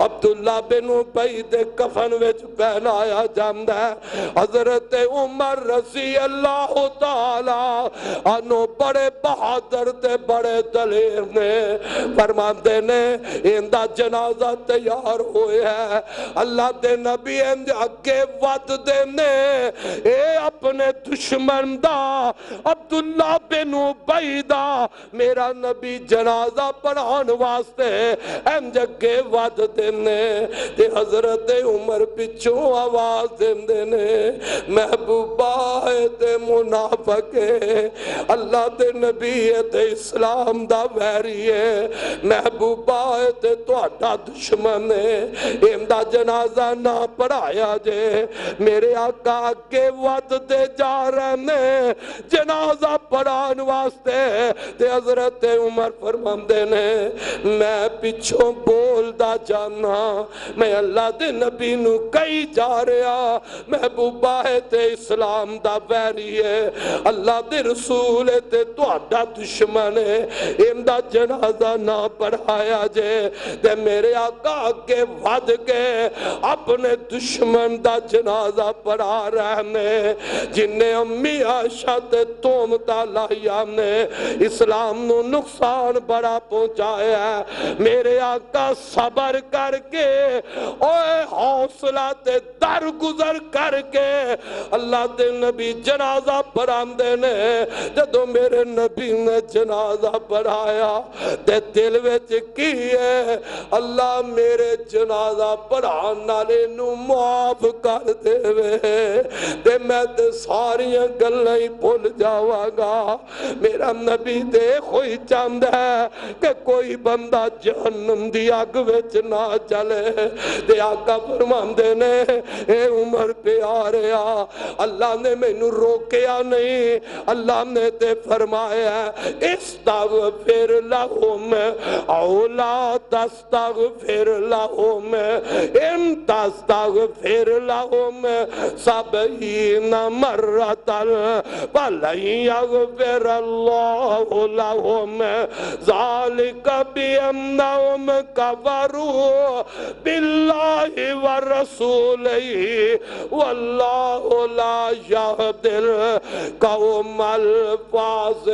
A: عبداللہ بن ابی دے کفن وچ پہنایا جاندہ ہے، حضرت عمر رضی اللہ تعالیٰ انو بڑے بہادر تے بڑے دلیر نے فرماندے نے اندہ جنازہ تیار ہوئے ہے، اللہ دے نبی اند اگے ود دینے اے اپنے دشمن دا عبداللہ بن ابی دا میرا نبی جنازہ پڑھان واسطے اند اگے ود دینے تے حضرت عمر پچھوں آواز دیندے نے محبوبہ تے منافق ہے، اللہ تے نبی تے اسلام دا ویری ہے، محبوبہ تے توڑا دشمن ہے، امدہ جنازہ نہ پڑھایا جے، میرے آقا آگے ود دے جا رہنے جنازہ پڑھان واسطے تے حضرت عمر فرماندے نے میں پچھوں بول دا جانا، میں اللہ دے نبی نو کئی جا رہا، محبوبہ تے اسلام دا ویری ہے، اللہ دے رسول تے توڑا دشمن ہے، امدہ جنازہ نہ پڑھایا جے تے میرے آقا آگے ود کے اپنے دشمن دا جنازہ پڑھا رہنے، جنہیں امی عائشہ تے تومتا لائیام نے اسلام نو نقصان بڑا پہنچایا ہے، میرے آقا صبر کر کے اوے حوصلہ تے در گزر کر کے اللہ دے نبی جنازہ پڑھاندے نے، جدو میرے نبی نے جنازہ پڑھایا تے دل وچ کی ہے اللہ میرے جنازہ پڑھانا لے نو معاف کر دے وے تے میں تے ساریاں گلیں بھول جاواں گا، میرا نبی دیکھو ہی چاند ہے کہ کوئی بندہ جہنم دی آگ وچ نہ چلے تے آقا فرماندے نے اے عمر پیارے اللہ نے میں نو روکیا نہیں، اللہ نے تے فرمایا استغفر لهم او لا تستغفر لهم ان تستغفر لهم 70 مرة فلن يغفر الله لهم ذلك بأنهم كفروا بالله ورسوله والله لا يهدي القوم الفاسقين۔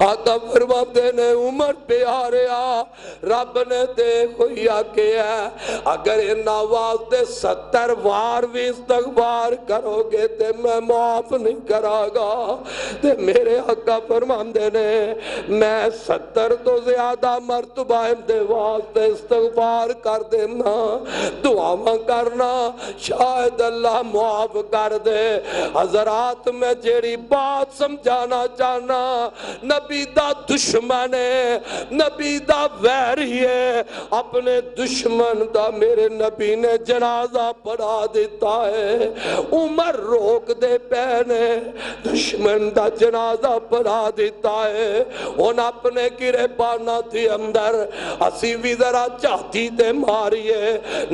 A: آقا فرماتے نے عمر پیاریا رب نے دیکھو یا کیا اگر ان واسطے 70 وار بھی استغفار کرو گے تے میں معاف نہیں کرا گا۔ تے میرے آقا فرماتے نے میں 70 تو زیادہ مرتبہ دے واسطے استغفار کر دینا، دعاواں کرنا، شاید اللہ معاف کر دے۔ حضرات میں جیڑی بات سمجھانا چاہنا، نبی دا دشمن ہے، نبی دا ویری ہے، اپنے دشمن دا میرے نبی نے جنازہ پڑھا دیتا ہے۔ عمر روک دے پہنے دشمن دا جنازہ پڑھا دیتا ہے۔ ان اپنے گرے پانا تھی اندر اسی بھی ذرا چاہتی تے ماریے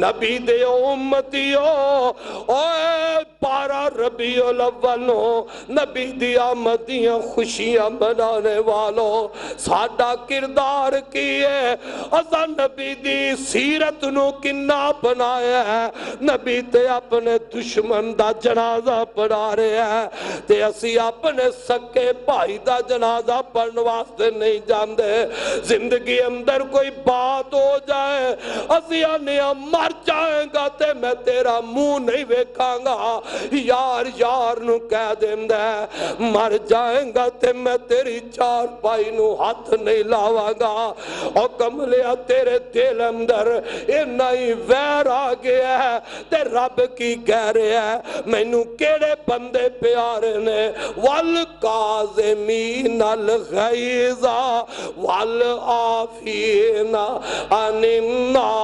A: نبی دے امتیو اوے 12 ربیع الاول نبی دی آمدیاں خوشیاں منانے والوں ساڈا کردار کی ہے، اسا نبی دی سیرت نو کنا بنایا ہے۔ نبی تے اپنے دشمن دا جنازہ پڑھا رہے ہیں تے اسی اپنے سکے بھائی دا جنازہ پڑھنے واسطے نہیں جاندے۔ زندگی اندر کوئی بات ہو جائے اسی آنیا مر جائیں گا تے میں تیرا منہ نہیں ویکھاں گا، یار یار نو کہہ دیندے مر جائیں گا تے میں تیری چار پائی نو ہاتھ نہیں لاواں گا۔ اور کملیا تیرے دل اندر اتنا ہی ویر آ گیا ہے تے رب کی کہہ رہے ہیں مینوں کیڑے بندے پیارے نے والکاظمین الغیظ والعافین عن الناس۔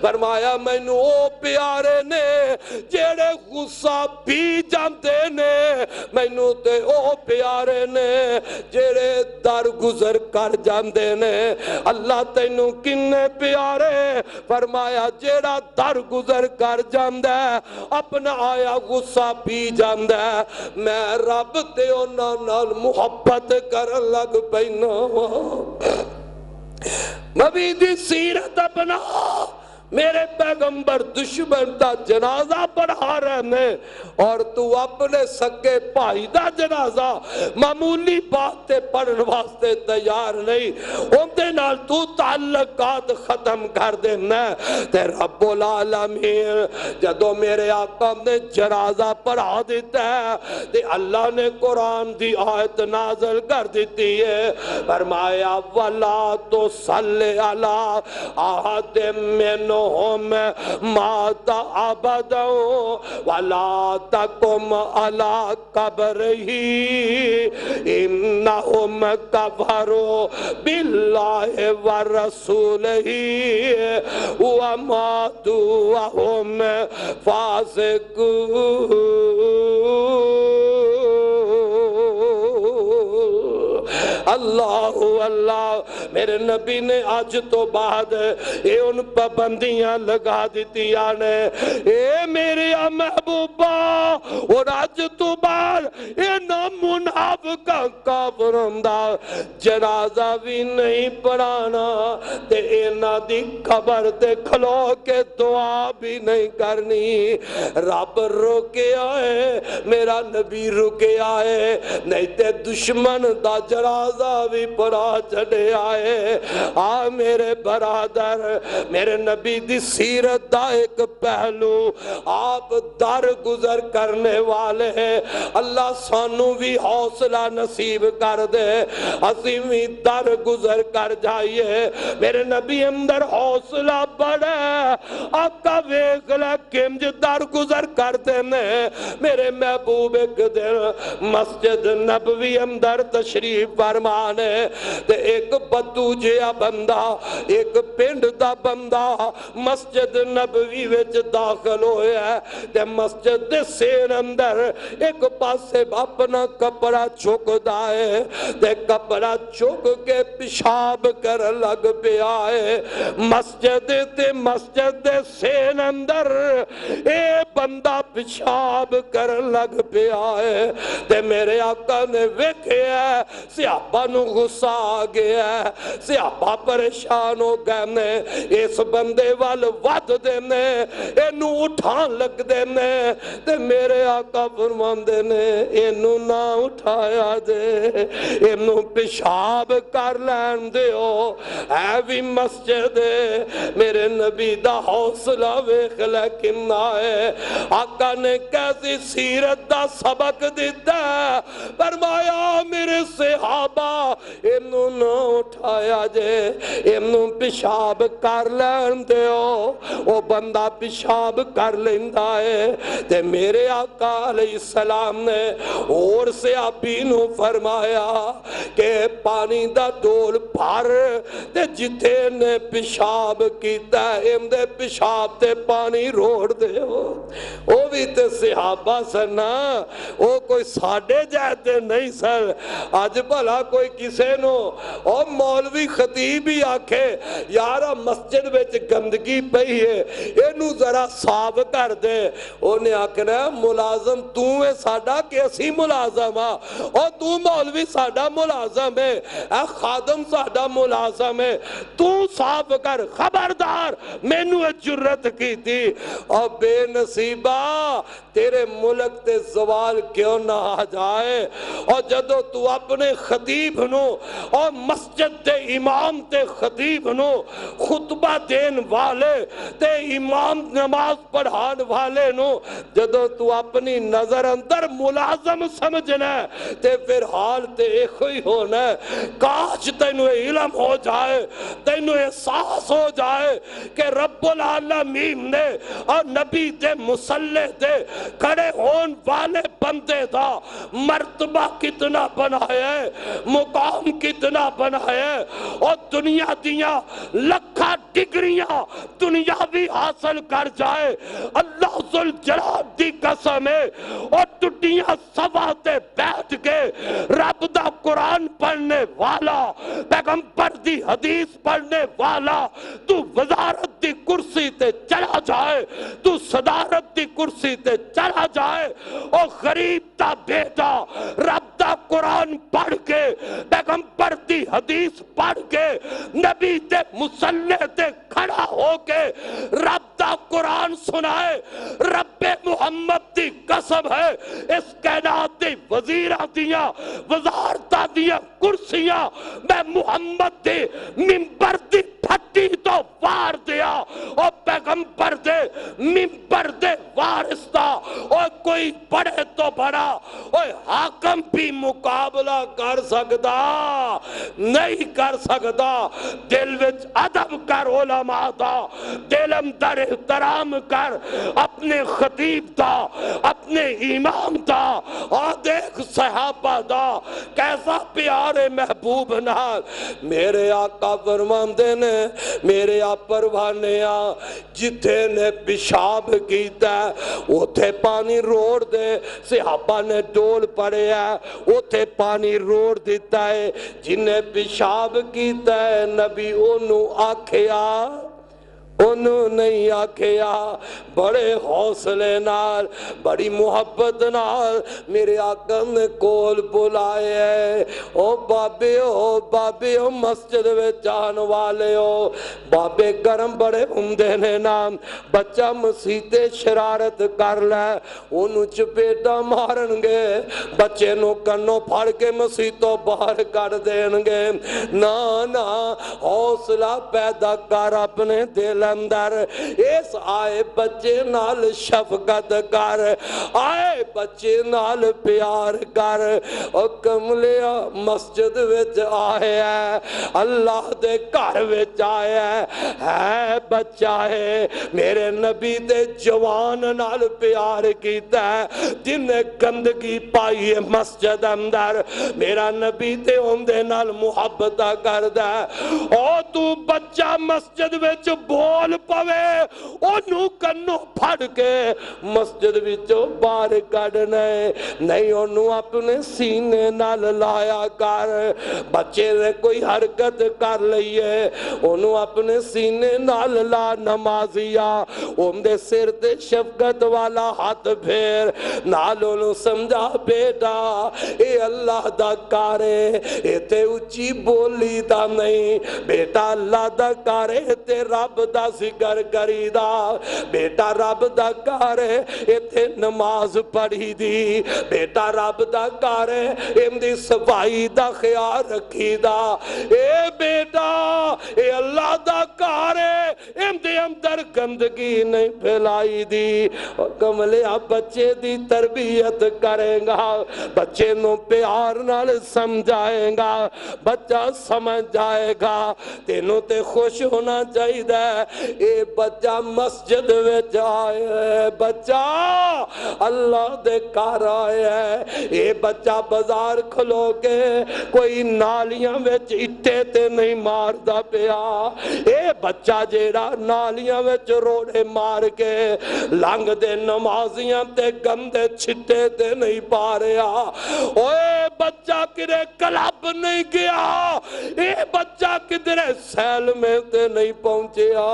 A: فرمایا مینوں او پیارے نے جیڑے غصہ پی جاندے نے، مینوں تے او پیارے نے جیڑے در گزر کر جاندے نے۔ اللہ تینوں کنے پیارے؟ فرمایا جیڑا در گزر کر جاندے اپنا آیا غصہ پی جاندے میں رب تے انہاں نال محبت کرن لگ پینا۔ نبی دی سیرت اپنا میرے پیغمبر دشمن دا جنازہ پڑھا رہے ہیں اور تو اپنے سکے بھائی دا جنازہ معمولی باتیں پڑھن واسطے تیار نہیں، ان دے نال تو تعلقات ختم کر دینا۔ تے رب العالمین جدو میرے آقا نے جنازہ پڑھا دیتا ہے تے اللہ نے قرآن دی آیت نازل کر دیتی ہے، فرمایا وَلَا تُصَلِّ عَلَىٰ أَحَدٍ مِّنْهُمْ مات ابدا ولا تقم على قبره انهم كفروا بالله ورسوله وماتوا وهم فاسقون۔ اللہ اللہ میرے نبی نے آج تو بعد اے ان پابندیاں لگا دیتی آنے اے میرے محبوبہ اور آج تو بعد اے منافقہ کافروں دا جنازہ بھی نہیں پڑھانا تے اینا دی قبر تے کھلو کے دعا بھی نہیں کرنی۔ رب رکے آئے میرا نبی رکے آئے نہیں تے دشمن دا جنازہ بھی پڑھا چڑھے آئے۔ میرے برادر میرے نبی دی سیرت دا ایک پہلو آپ در گزر کرنے والے ہیں اللہ سانو بھی حوصلہ نصیب کر دے اسی بھی در گزر کر جائیے میرے نبی اندر حوصلہ بڑا آقا ویکھ لے کنج در گزر کرتے نے میرے محبوب ایک دن مسجد نبوی اندر تشریف فرمانے تے ایک بدو جیا بندہ ایک پنڈ دا بندہ مسجد نبوی وچ داخل ہویا ہے تے مسجد دے سین اندر ایک پاسے اپنا کپڑا چک دائے تے کپڑا چک کے پیشاب کر لگ پیا ہے مسجد دے سین اندر اے بندہ پیشاب کر لگ پیا ہے تے میرے آقا نے ویکھیا صحابہ نو غصہ آ گیا صحابہ پریشان ہو گئے نے اس بندے وال ود دینے اینو اٹھان لگ دینے تے میرے آقا فرماندے نے اینو نہ اٹھایا دے اینو پیشاب کر لین دیو اے بھی مسجد میرے نبی دا حوصلہ ویکھ لے کنا ہے آقا نے کیسی سیرت دا سبق دیتا فرمایا میرے صحابہ اینو نہ اٹھایا جے اینو پیشاب کر لین دیو او بندہ پیشاب کر لیندہ ہے تے میرے آقا علیہ السلام نے اور سے آبینو فرمایا کہ پانی دا ڈول بھر تے جتے نے پیشاب کیتا ہے امدے پیشاب تے پانی روڑ دے او بھی تے صحابہ سنا او کوئی ساڑھے جاتے نہیں سر آج بھلا کوئی کسے نو او مولوی خطیب ہی آکھے یارا مسجد وچ گندگی پئی ہے اینو ذرا صاف کر دے انہیں آکھنا ملازم تو ہے ساڑھا کیسی ملازم اور تو مولوی ساڑھا ملازم ہے اے خادم ساڑھا ملازم ہے تو صاف کر خبردار میں نو جرت کی تھی اور بے نصیبہ تیرے ملک تے زوال کیوں نہ آ جائے اور جدو تو اپنے خطیب نو اور مسجد تے امام تے خطیب نو خطبہ دین والے تے امام نماز پڑھان والے نو جدو تو اپنی نظر اندر ملازم سمجھنا تے پھر حال تے ایک ہی ہونا کاش تینو علم ہو جائے تینو احساس ہو جائے کہ رب العالمین نے اور نبی دے مسلح دے کھڑے ہون والے بندے دا مرتبہ کتنا بنایا ہے مقام کتنا بنایا ہے اور دنیا دیا لکھا ڈگریاں دنیاوی حاصل کر جائے اللہ ذوالجلال دی قسم ہے اور ٹٹیاں سواتے بیٹھ کے رب دا قرآن پڑھنے والا پیغمبر دی حدیث پڑھنے والا تو وزارت دی کرسی تے چلا جائے تو صدارت دی کرسی تے چلا جائے اور غریب دا بیٹا رب دا قرآن پڑھ کے پیغمبر دی حدیث پڑھ کے نبی دے مسلح تے کھڑا ہو کے رب دا قرآن سنائے رب محمد دی قسم ہے اس کائنات دی وزیرہ دیا وزارتہ دیا کرسیاں میں محمد دی منبر دی پھٹی تو وار دیا اور پیغمبر دے منبر دے وارستہ اور کوئی بڑے تو بڑا اور حاکم بھی مقابلہ کر سکتا نہیں کر سکتا دل وچ ادب کر علماء دا دل اندر احترام کر اپنے خطیب دا اپنے امام دا اور دیکھ صحابہ دا کیسا پیارے محبوب نال میرے آقا فرماندے نے میرے آپ پروانیا جتھے نے پیشاب کیتا ہے اوتھے پانی روڑ دے صحابہ نے ڈول پڑے ہے اوتھے پانی روڑ دیتا ہے جنہیں پیشاب کیتا ہے نبی انہوں آکھیا انہوں نہیں آکھیا بڑے حوصلے نال بڑی محبت نال میرے آقا نے کول بلائے ہیں او بابے ہو مسجد میں جان والے ہو بابے گرم بڑے ہندے نے نام بچہ مسیتے شرارت کر لے انہوں چپیٹا مارن گے بچے نو کنو پھڑ کے مسیتوں باہر کر دین گے نا حوصلہ پیدا کر اپنے دل اندر اس آئے بچے نال شفقت کر آئے بچے نال پیار کر او کملیا مسجد وچ آئے ہے اللہ دے گھر وچ آئے ہے بچہ ہے میرے نبی دے جوان نال پیار کیتا ہے جن نے گندگی پائی ہے مسجد اندر میرا نبی تے ہوندے نال محبت کردا ہے او تو بچہ مسجد وچ بول پوے اونوں کنوں پھڑ کے مسجد وچوں باہر کڈنا ہے نہیں اونوں اپنے سینے نال لایا کر بچے نے کوئی حرکت کر لئیے اونوں اپنے سینے نال لا نمازیا اوندے سر تے شفقت والا ہاتھ پھیر نال اونوں سمجھا بیٹا اے اللہ دا کارے اے تے اچھی بولی دا نہیں بیٹا اللہ دا کارے تے رب دا ذکر کری دا بیٹا رب دا کارے اے تے نماز پڑھی دی بیٹا رب دا کارے اندی صفائی دا خیال رکھی دا اے بیٹا اے اللہ دا کارے اندے اندر گندگی نہیں پھیلائی دی کملے آپ بچے دی تربیت کریں گا بچے نو پیار نال سمجھائیں گا بچہ سمجھ جائے گا تینوں تے خوش ہونا چاہیے اے بچہ مسجد وچ آئے ہے بچہ اللہ دے کار آئے ہے اے بچہ بازار کھلو کے کوئی نالیاں وچ اٹھے تے نہیں مار دا پیا اے بچہ جیڑا نالیاں وچ روڑے مار کے لنگ دے نمازیاں تے گندے چھٹے تے نہیں پاریا اوے بچہ کدھر کلب نہیں گیا اے بچہ کدھر سیل میں تے نہیں پہنچیا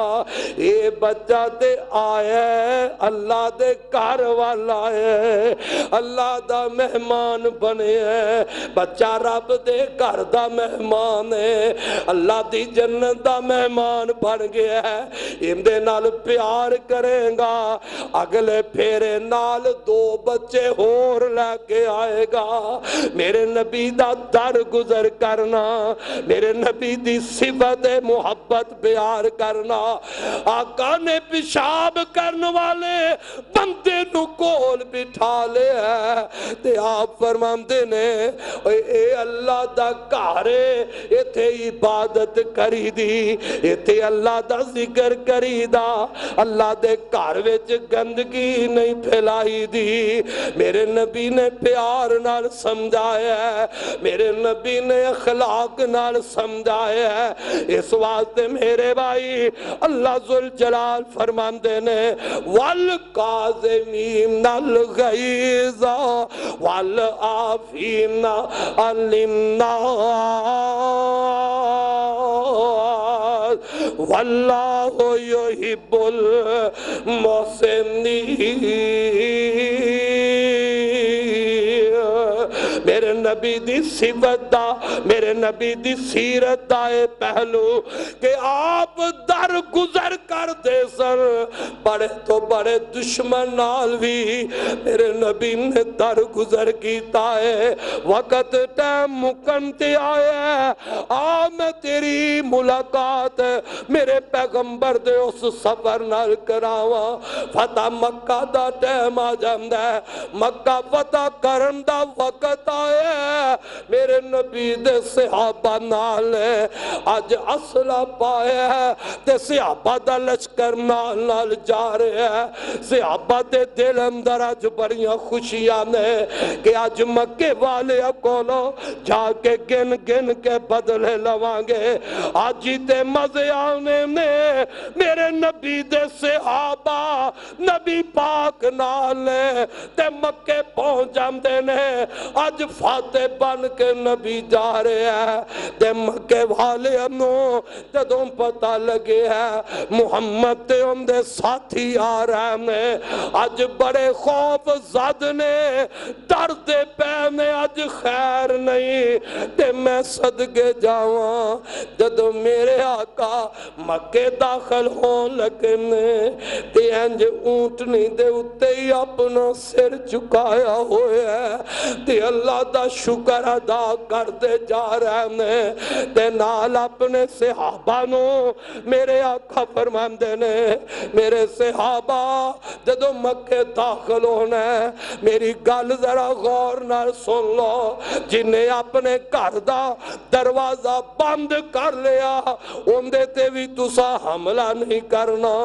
A: اے بچہ تے آئے اللہ دے گھر والا ہے اللہ دا مہمان بنے ہے بچہ رب دے گھر دا مہمان ہے اللہ دی جنت دا مہمان بن گیا ہے اندے نال پیار کریں گا اگلے پھیرے نال دو بچے ہور لے کے آئے گا میرے نبی دا در گزر کرنا میرے نبی دی صفت محبت پیار کرنا آقا نے پیشاب کرنے والے بندے نو کول بٹھا لے ہے تے آپ فرماندے نے اے اللہ دا کارے ایتھے عبادت کری دی ایتھے اللہ دا ذکر کری دا اللہ دے کار وچ گندگی نہیں پھیلائی دی میرے نبی نے پیار نال سمجھایا ہے میرے نبی نے اخلاق نال سمجھایا ہے اس واسطے میرے بھائی اللہ ذوالجلال فرماندے نے والکاظمین الغیظ والعافین عن الناس واللہ یحب المحسنین میرے نبی دی صفت دا میرے نبی دی سیرت دا اے پہلو کہ آپ در گزر کر دے سن بڑے تو بڑے دشمن نال بھی میرے نبی نے در گزر کیتا ہے وقت ٹائم مکنتے آئے میں تیری ملاقات میرے پیغمبر دے اس سفر نال کراواں فتح مکہ دا ٹائم آ جاندا ہے مکہ فتح کرن دا وقت آئے میرے نبی دے صحابہ نال آج اصلہ پائے تے صحابہ دا لشکر نال جا رہے ہیں صحابہ دے دل اندر آج بڑیاں خوشیاں نے کہ آج مکے والے کولو جا کے گن گن کے بدلے لوانگے آج جیتے مزے آنے نے میرے نبی دے صحابہ نبی پاک نالے تے مکے پہنچ جاندے نے آج فاتح بن کے نبی جا رہے ہیں تے مکے والے انہوں جدوں پتہ لگے ہے محمد تے ان دے ساتھی آ رہے ہیں آج بڑے خوف زد نے درد پہنے آج خیر نہیں تے میں صدقے جاواں جدوں میرے آقا مکے داخل ہون لگنے تے انج اونٹنی دے اتے ہی اپنا سر چکایا ہوئے ہے تے اللہ دا شکر ادا کرتے جا رہے ہیں تے نال اپنے صحابہ نو میرے آقا فرماندے نے میرے صحابہ جدو مکے داخل ہونا ہے میری گل ذرا غور نال سن لو جنہیں اپنے گھر دا دروازہ بند کر لیا اندے تے بھی تسا حملہ نہیں کرنا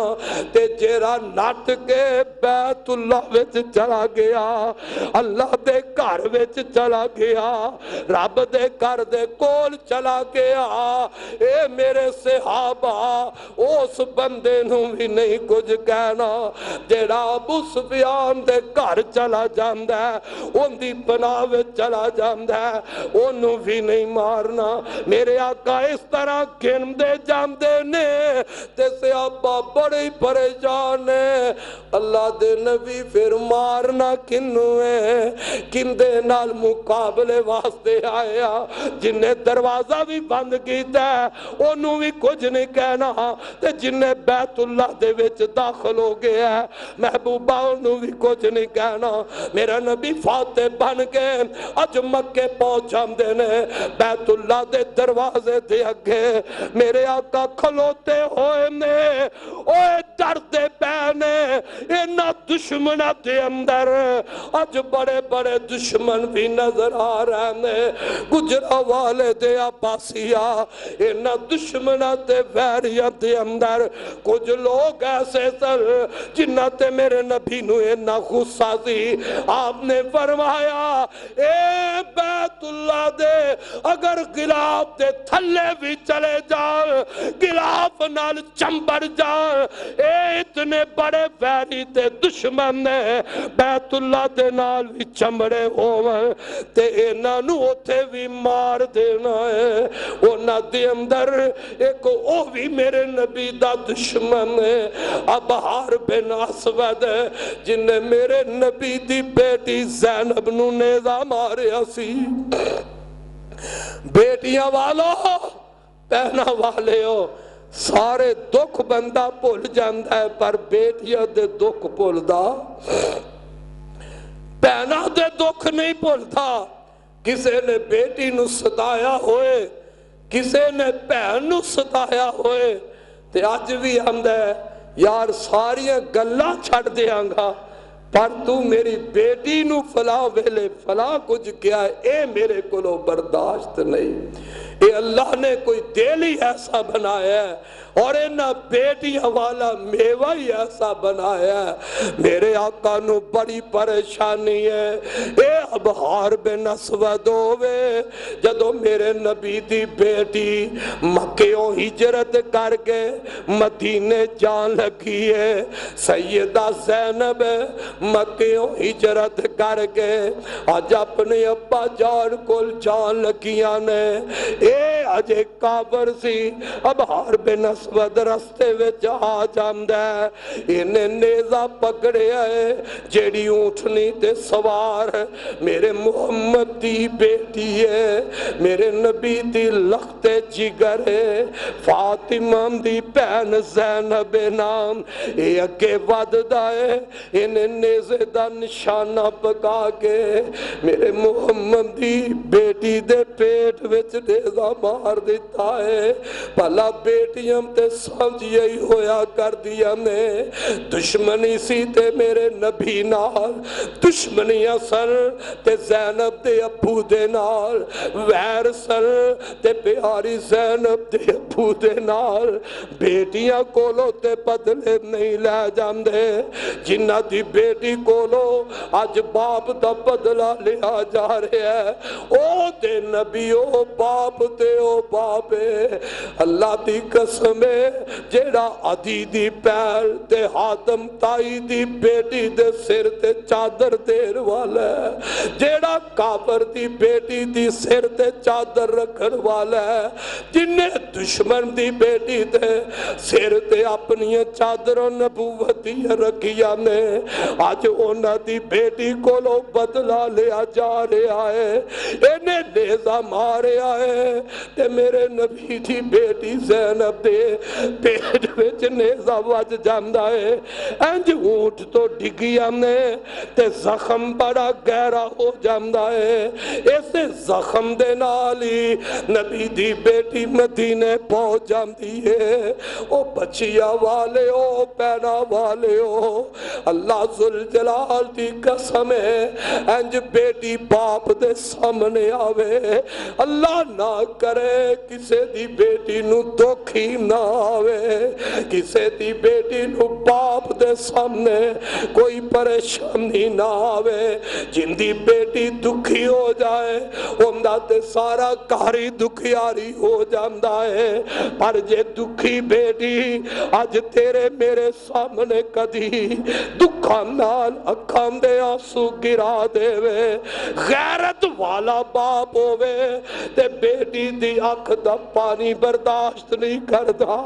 A: تے جیرا نٹ کے بیت اللہ وچ چلا گیا اللہ دے گھر وچ چلا گیا رب دے گھر دے کول چلا گیا اے میرے صحابہ اس بندے نو بھی نہیں کچھ کہنا جیڑا ابو سفیان دے گھر چلا جاندہ ہے ان دی پناہ وچ چلا جاندہ ہے انہوں بھی نہیں مارنا میرے آقا اس طرح گن دے جاندے نے تے صحابہ بڑے پریشان ہیں اللہ دے نبی پھر مارنا کنوں ہے کن دے نال مقابلے واسطے آیا جنہیں دروازہ بھی بند کیتا ہے انہوں بھی کچھ نہیں کہنا تے جنہیں بیت اللہ دے وچ داخل ہو گیا ہے محبوبہ انہوں بھی کچھ نہیں کہنا میرا نبی فاتح بن کے اج مکے پہنچام دینے بیت اللہ دے دروازے دے اگے میرے آقا کھلوتے ہوئے نے اوے درد پہنے اینا دشمنہ دے اندر اج بڑے بڑے دشمن بھی نظر آ رہے ہیں گجرہ والے دے عباسیہ اینا دشمنہ دے ویریت دے اندر کچھ لوگ ایسے سر جنہ تے میرے نبی نو اینا غصہ سی آپ نے فرمایا اے بیت اللہ دے اگر غلاف دے تھلے بھی چلے جائیں غلاف نال چمبر جائیں اے اتنے بڑے ویری تے دشمن نے بیت اللہ دے نال بھی چمڑے ہوئے تے اینا نو ہوتے بھی مار دینا ہے اونا دے اندر ایک او بھی میرے نبی دا دشمن ہے ابہار بن اسود ہے جنہیں میرے نبی دی بیٹی زینب نو نیزہ مارے اسی بیٹیاں والو پہنا والے ہو سارے دکھ بندہ پھول جاندہ ہے پر بیٹیاں دے دکھ پھول دا پہنا دے دکھ نہیں پھولتا کسے نے بیٹی نو ستایا ہوئے کسے نے پہن نو ستایا ہوئے تے آج بھی ہم دے یار ساریاں گلہ چھڑ دیاں گا پر تو میری بیٹی نو فلاں ویلے فلاں کچھ کیا ہے اے میرے کلو برداشت نہیں اے اللہ نے کوئی دل ہی ایسا بنایا ہے اور اینا بیٹیاں والا میوہ ہی ایسا بنایا ہے میرے آقا نو بڑی پریشانی ہے اے ابہار بن اسود ہوئے جدو میرے نبی دی بیٹی مکیوں ہجرت کر کے مدینے جان لگی ہے سیدہ زینب مکیوں ہجرت کر کے آج اپنے ابا جان کل جان لگیاں نے اے اجے کابر سی ابہار بن اسود رستے وچ آ جاندہ ہے انہیں نیزہ پکڑے آئے جیڑی اونٹنی تے سوار میرے محمد دی بیٹی ہے میرے نبی دی لخت جگر ہے فاطمہ دی پہن زینب نام اے اگے ود دائے انہیں نیزے دا نشانہ پکا کے میرے محمد دی بیٹی دے پیٹ وچ نیزہ مار دیتا ہے پہلا بیٹیاں تے سمجھ یہی ہویا کر دیا میں دشمنی سی تے میرے نبی نال دشمنی اثر تے زینب دے ابو دے نال ویر سر تے پیاری زینب دے ابو دے نال بیٹیاں کولو تے بدلے نہیں لے جاندے جنہ دی بیٹی کولو آج باپ دا بدلہ لیا جا رہے ہیں او دے نبی او باپ تے او باپے اللہ دی قسم ہے جیڑا عدی دی پیر تے حاتم تائی دی بیٹی دے سر تے چادر دیر والا ہے جیڑا کافر دی بیٹی دی سر تے چادر رکھن والا ہے جنہیں دشمن دی بیٹی تے سر تے اپنی چادر و نبوتی رکھیا نے آج اونا دی بیٹی کو لو بدلہ لیا جا رہا ہے انہیں نیزہ مارے آئے تے میرے نبی دی بیٹی زینب دے پیٹ وچ نیزہ وج جاندا ہے، انج اونٹ تو ڈگیاں نے تے زخم بڑا گہرا ہو جاندا ہے، اسے زخم دے نال ہی نبی دی بیٹی مدینے پہنچ جاندی ہے۔ او بچیا والے ہو، پینا والے ہو، اللہ ذوالجلال دی قسم ہے، انج بیٹی باپ دے سامنے آوے، اللہ نہ کرے کسے دی بیٹی نو دکھی نہ آوے، کسے دی بیٹی نو باپ دے سامنے کوئی پریشانی نہ آوے، جن دی بیٹی دکھی ہو جائے اندہ تے سارا کاری دکھیاری ہو جاندہ ہے، پر جے دکھی بیٹی آج تیرے میرے سامنے کدی دکھان نال اکھان دے آنسو گرا دے وے، غیرت والا باپ ہووے تے بیٹی دی آنکھ دا پانی برداشت نہیں کردا،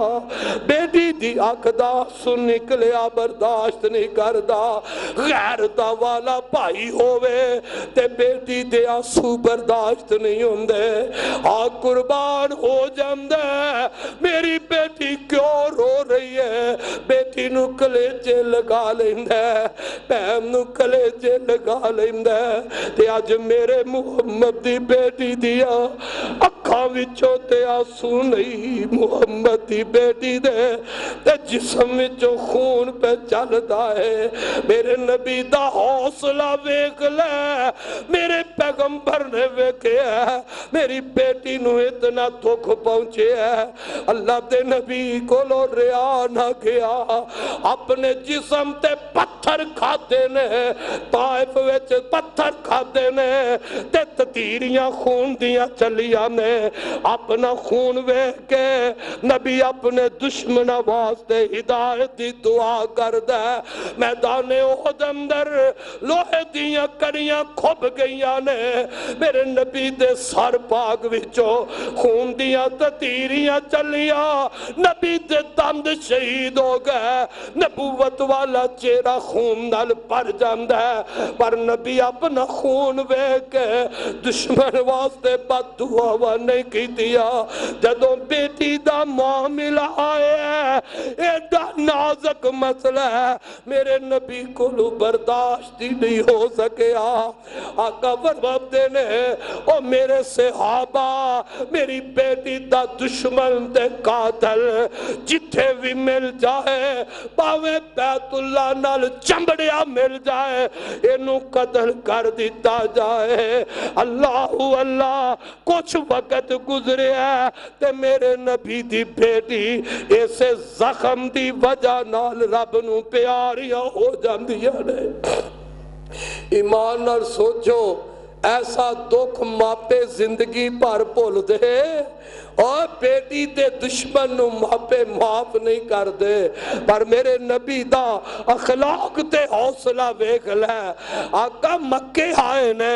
A: بیٹی دی آنکھ دا آنسو نکلیا برداشت نہیں کردا، غیرت والا بھائی ہووے تے بیٹی دے آنسو برداشت نہیں ہوندے، قربان ہو جاندے میری بیٹی کیوں رو رہی ہے، بیٹی نو کلیجے لگا لیندے، پہم نو کلیجے لگا لیندے، تے آج میرے محمد دی بیٹی دیا اکھاں وچوں تے آنسو نہیں، محمد دی بیٹی دے تے جسم وچوں خون پہ چلدا ہے، میرے نبی دا حوصلہ ویکھ لے، میرے پیغمبر نے ویکھے ہے میری بیٹی نو اتنا دکھ پہنچے ہے، اللہ دے نبی کو لو ریا نہ گیا، اپنے جسم تے پتھر کھا دینے، طائف وچ پتھر کھا دینے تے تتیریاں خون دیاں چلیاں نے، اپنا خون ویکھ کے نبی اپنے دشمن واسطے ہدایت دی دعا کر دے، میدان احد اندر لوہے دیاں کڑیاں کھب گئیاں نے، میرے نبی دے سر پاک وچوں خون دیاں تتیریاں چلیاں، نبی دے دند شہید ہو گئے، نبوت والا چہرہ خون نال پر جاندہ ہے، پر نبی اپنا خون ویکھ کے دشمن واسطے بد دعا نہیں کی دیا، جدوں بیٹی دا معاملہ آئے ایڈا نازک مسئلہ ہے، میرے نبی کو لو برداشت ہی نہیں ہو سکیا، آقا فرماتے نے او میرے صحابہ میری بیٹی دا دشمن دے قاتل جتھے بھی مل جائے باوے بیت اللہ نال چمڑیا مل جائے انہوں قتل کر دیتا جائے، اللہ اللہ کچھ وقت گزرے ہے تے میرے نبی دی بیٹی ایسے زخم دی وجہ نال رب نو پیاریاں ہو جاندیاں نے، ایمان نال سوچو ایسا دکھ ماپے زندگی پر بھول دے، اور بیٹی دے دشمن نو ماپے معاف نہیں کر دے، پر میرے نبی دا اخلاق تے حوصلہ ویکھ لے، آقا مکے آئے نے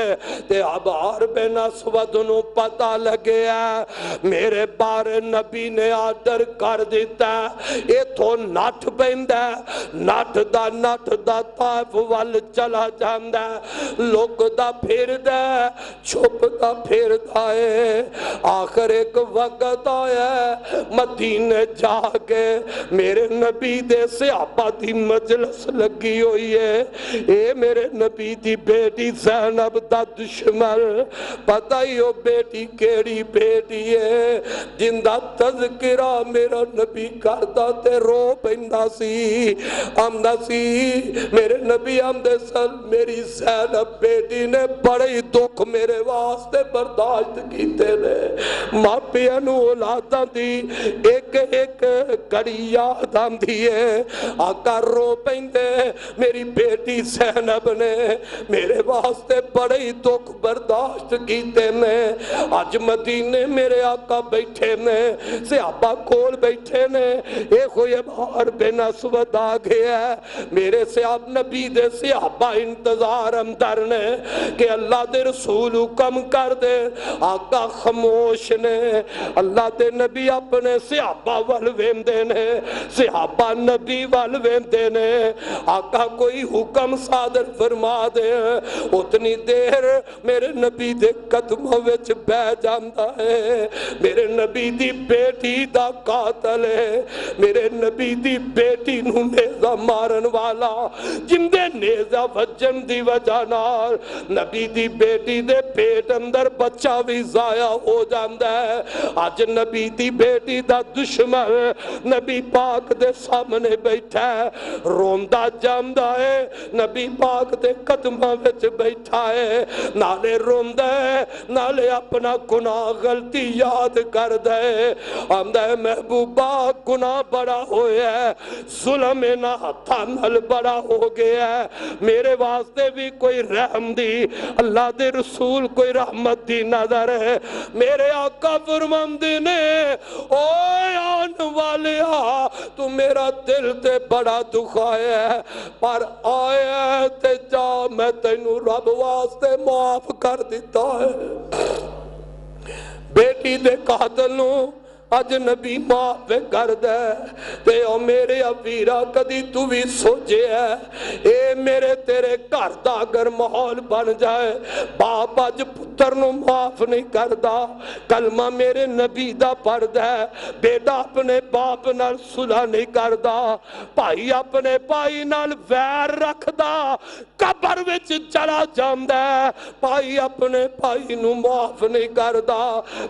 A: تے اب عرب اسود نو پتہ لگے ہے میرے بارے نبی نے آرڈر کر دیتا ہے ایتھوں نٹ پیندہ نٹ دا طائف وال چلا جاندہ لوگ دا پھر دے چھپ دا پھر دائے، آخر ایک وقت آیا مدینے جا کے میرے نبی دے صحابہ دی مجلس لگی ہوئی ہے، اے میرے نبی دی بیٹی زینب دا دشمن، پتہ ہی ہو بیٹی کیڑی بیٹی ہے جن دا تذکرہ میرا نبی کرتا تے رو پیندہ سی، آمدہ سی میرے نبی آمدے سل میری زینب بیٹی نے بڑی دکھ میرے واسطے برداشت کیتے نے، ماں پیانو اولاداں دی ایک ایک کڑی یاد آندھی ہے، آقا رو پیندے میری بیٹی زینب نے میرے واسطے بڑی دکھ برداشت کیتے نے، آج مدینے میرے آقا بیٹھے نے، صحابہ کول بیٹھے نے، ایک ہوئے بہار بن اسود آ گیا ہے، میرے صحاب نبی دے صحابہ انتظار اندر نے کہ اللہ دے دے رسول حکم کر دے آقا خاموش نے اللہ دے نبی اپنے صحابہ وال ویندے نے صحابہ نبی وال ویندے نے آقا کوئی حکم صادر فرما دے اتنی دیر میرے نبی دے قدموں وچ بہ جاندا ہے میرے نبی دی بیٹی دا قاتل ہے میرے نبی دی بیٹی نو نیزہ مارن والا جن دے نیزہ وجن دی وجہ نال نبی دی بیٹی دے پیٹ اندر بچہ بھی ضائع ہو جاندا ہے آج نبی دی بیٹی دا دشمن نبی پاک دے سامنے بیٹھا ہے روندا جاندا ہے نبی پاک دے قدماں وچ بیٹھا ہے نالے روندا ہے نالے اپنا گناہ غلطی یاد کر دے آمدہ ہے محبوبہ گناہ بڑا ہویا ہے ظلم نہ ہتھا نل بڑا ہو گیا ہے میرے واسطے بھی کوئی رحم دی اللہ دے رسول کوئی رحمت دی نظر ہے میرے آقا فرماندے نے اوے آن والیا تو میرا دل تے بڑا دکھایا ہے پر آیا تے جا میں تینوں رب واسطے معاف کر دیتا ہے بیٹی دے قاتل نو اجنبی ماں پہ کر دے تے او میرے ابیرہ کدی تو بھی سوچے ہے اے میرے تیرے گھر دا اگر ماحول بن جائے باپ اج پتر نو معاف نہیں کردا کلمہ میرے نبی دا پڑھ دے بیٹا اپنے باپ نال صلح نہیں کردا بھائی اپنے بھائی نال ویر رکھدا قبر وچ چلا جاندا بھائی اپنے بھائی نو معاف نہیں کردا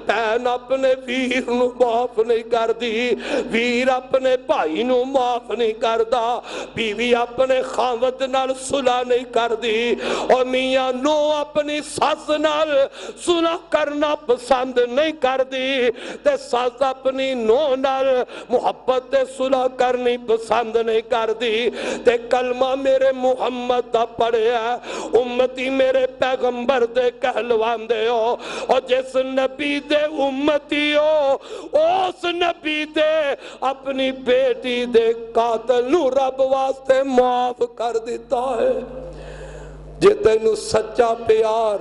A: بہن اپنے ویر نو معاف نہیں کر دی ویر اپنے بھائی نو معاف نہیں کردا بیوی اپنے خاوند نال صلح نہیں کر دی اور میاں نو اپنی ساس نال صلح کرنا پسند نہیں کر دی تے ساس اپنی نو نال محبت تے صلح کرنی پسند نہیں کر دی تے کلمہ میرے محمد دا پڑھیا امتی میرے پیغمبر دے کہلوان دے ہو اور جس نبی دے امتی ہو اس نبی دے اپنی بیٹی دے قاتل نو رب واسطے معاف کر دیتا ہے جے تینوں سچا پیار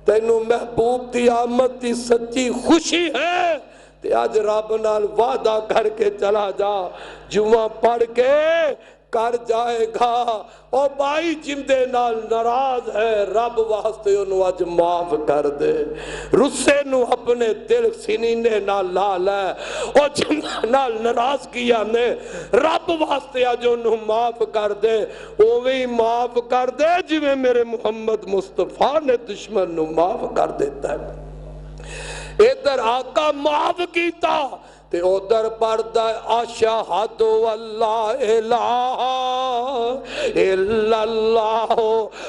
A: تینوں محبوب دی آمد دی سچی خوشی ہے تے آج رب نال وعدہ کر کے چلا جا جمعہ پڑھ کے کر جائے گا اور بھائی جن دے نال ناراض ہے رب واسطے انہوں آج معاف کر دے رسے نو اپنے دل سینینے نال لال ہے اور جن نال ناراض کیا نے رب واسطے آج انہوں معاف کر دے وہ بھی معاف کر دے جو میرے محمد مصطفیٰ نے دشمن نو معاف کر دیتا ہے ادھر آقا معاف کیتا تے ادھر پردہ اشہد اللہ الہ الا اللہ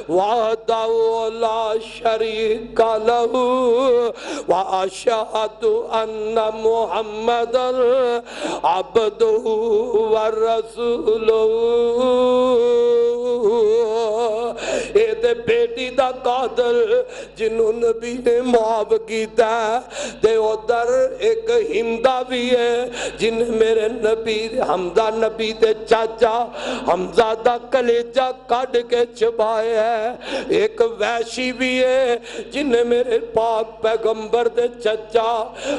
A: وحدہ لا شریک لہ واشہد ان محمدا عبدہ ورسولہ اے دے بیٹی دا قاتل جنہوں نبی نے معاف کیتا تے ادھر ایک ہندہ بھی جن میرے نبی حمزہ نبی دے چاچا حمزہ دا کلیجہ کٹ کے چبائے ہے ایک ویشی بھی ہے جن میرے پاک پیغمبر دے چاچا